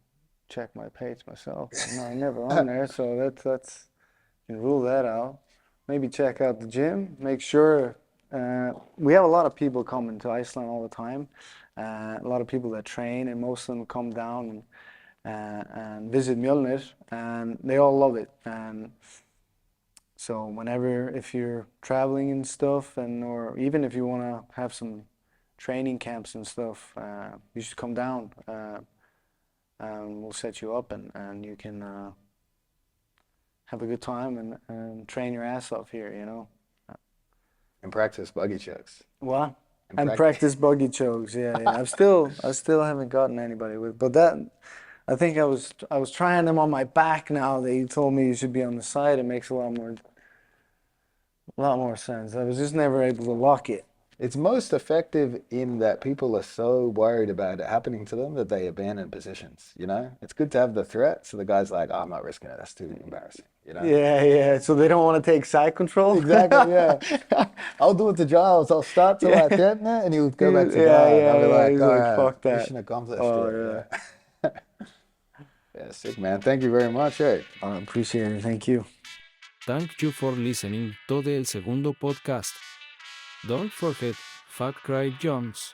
E: check my page myself. I'm never on there, so that's you can rule that out. Maybe check out the gym. Make sure we have a lot of people coming to Iceland all the time. A lot of people that train, and most of them come down and visit Mjolnir, and they all love it. And so whenever, if you're traveling and stuff, or even if you want to have some training camps and stuff, you should come down, and we'll set you up, and you can have a good time and train your ass off here, you know.
D: And practice buggy chucks.
E: What?
D: And
E: And practice buggy chokes, yeah. I still haven't gotten anybody with, but I think I was trying them on my back now that you told me you should be on the side. It makes a lot more sense. I was just never able to lock it.
D: It's most effective in that people are so worried about it happening to them that they abandon positions, you know? It's good to have the threat, so the guy's like, oh, I'm not risking it, that's too embarrassing, you know?
E: Yeah. So they don't want to take side control?
D: Exactly, yeah. I'll do it to Giles. I'll start till I get there, and he would go back to guard. I'll be like,
E: He's
D: all
E: like,
D: right,
E: fuck that.
D: mission accomplished.
E: Oh,
D: yeah. Yeah, sick, man. Thank you very much, hey.
E: I appreciate it. Thank you.
G: Thank you for listening to el segundo podcast. Don't forget, Fat Craig Jones.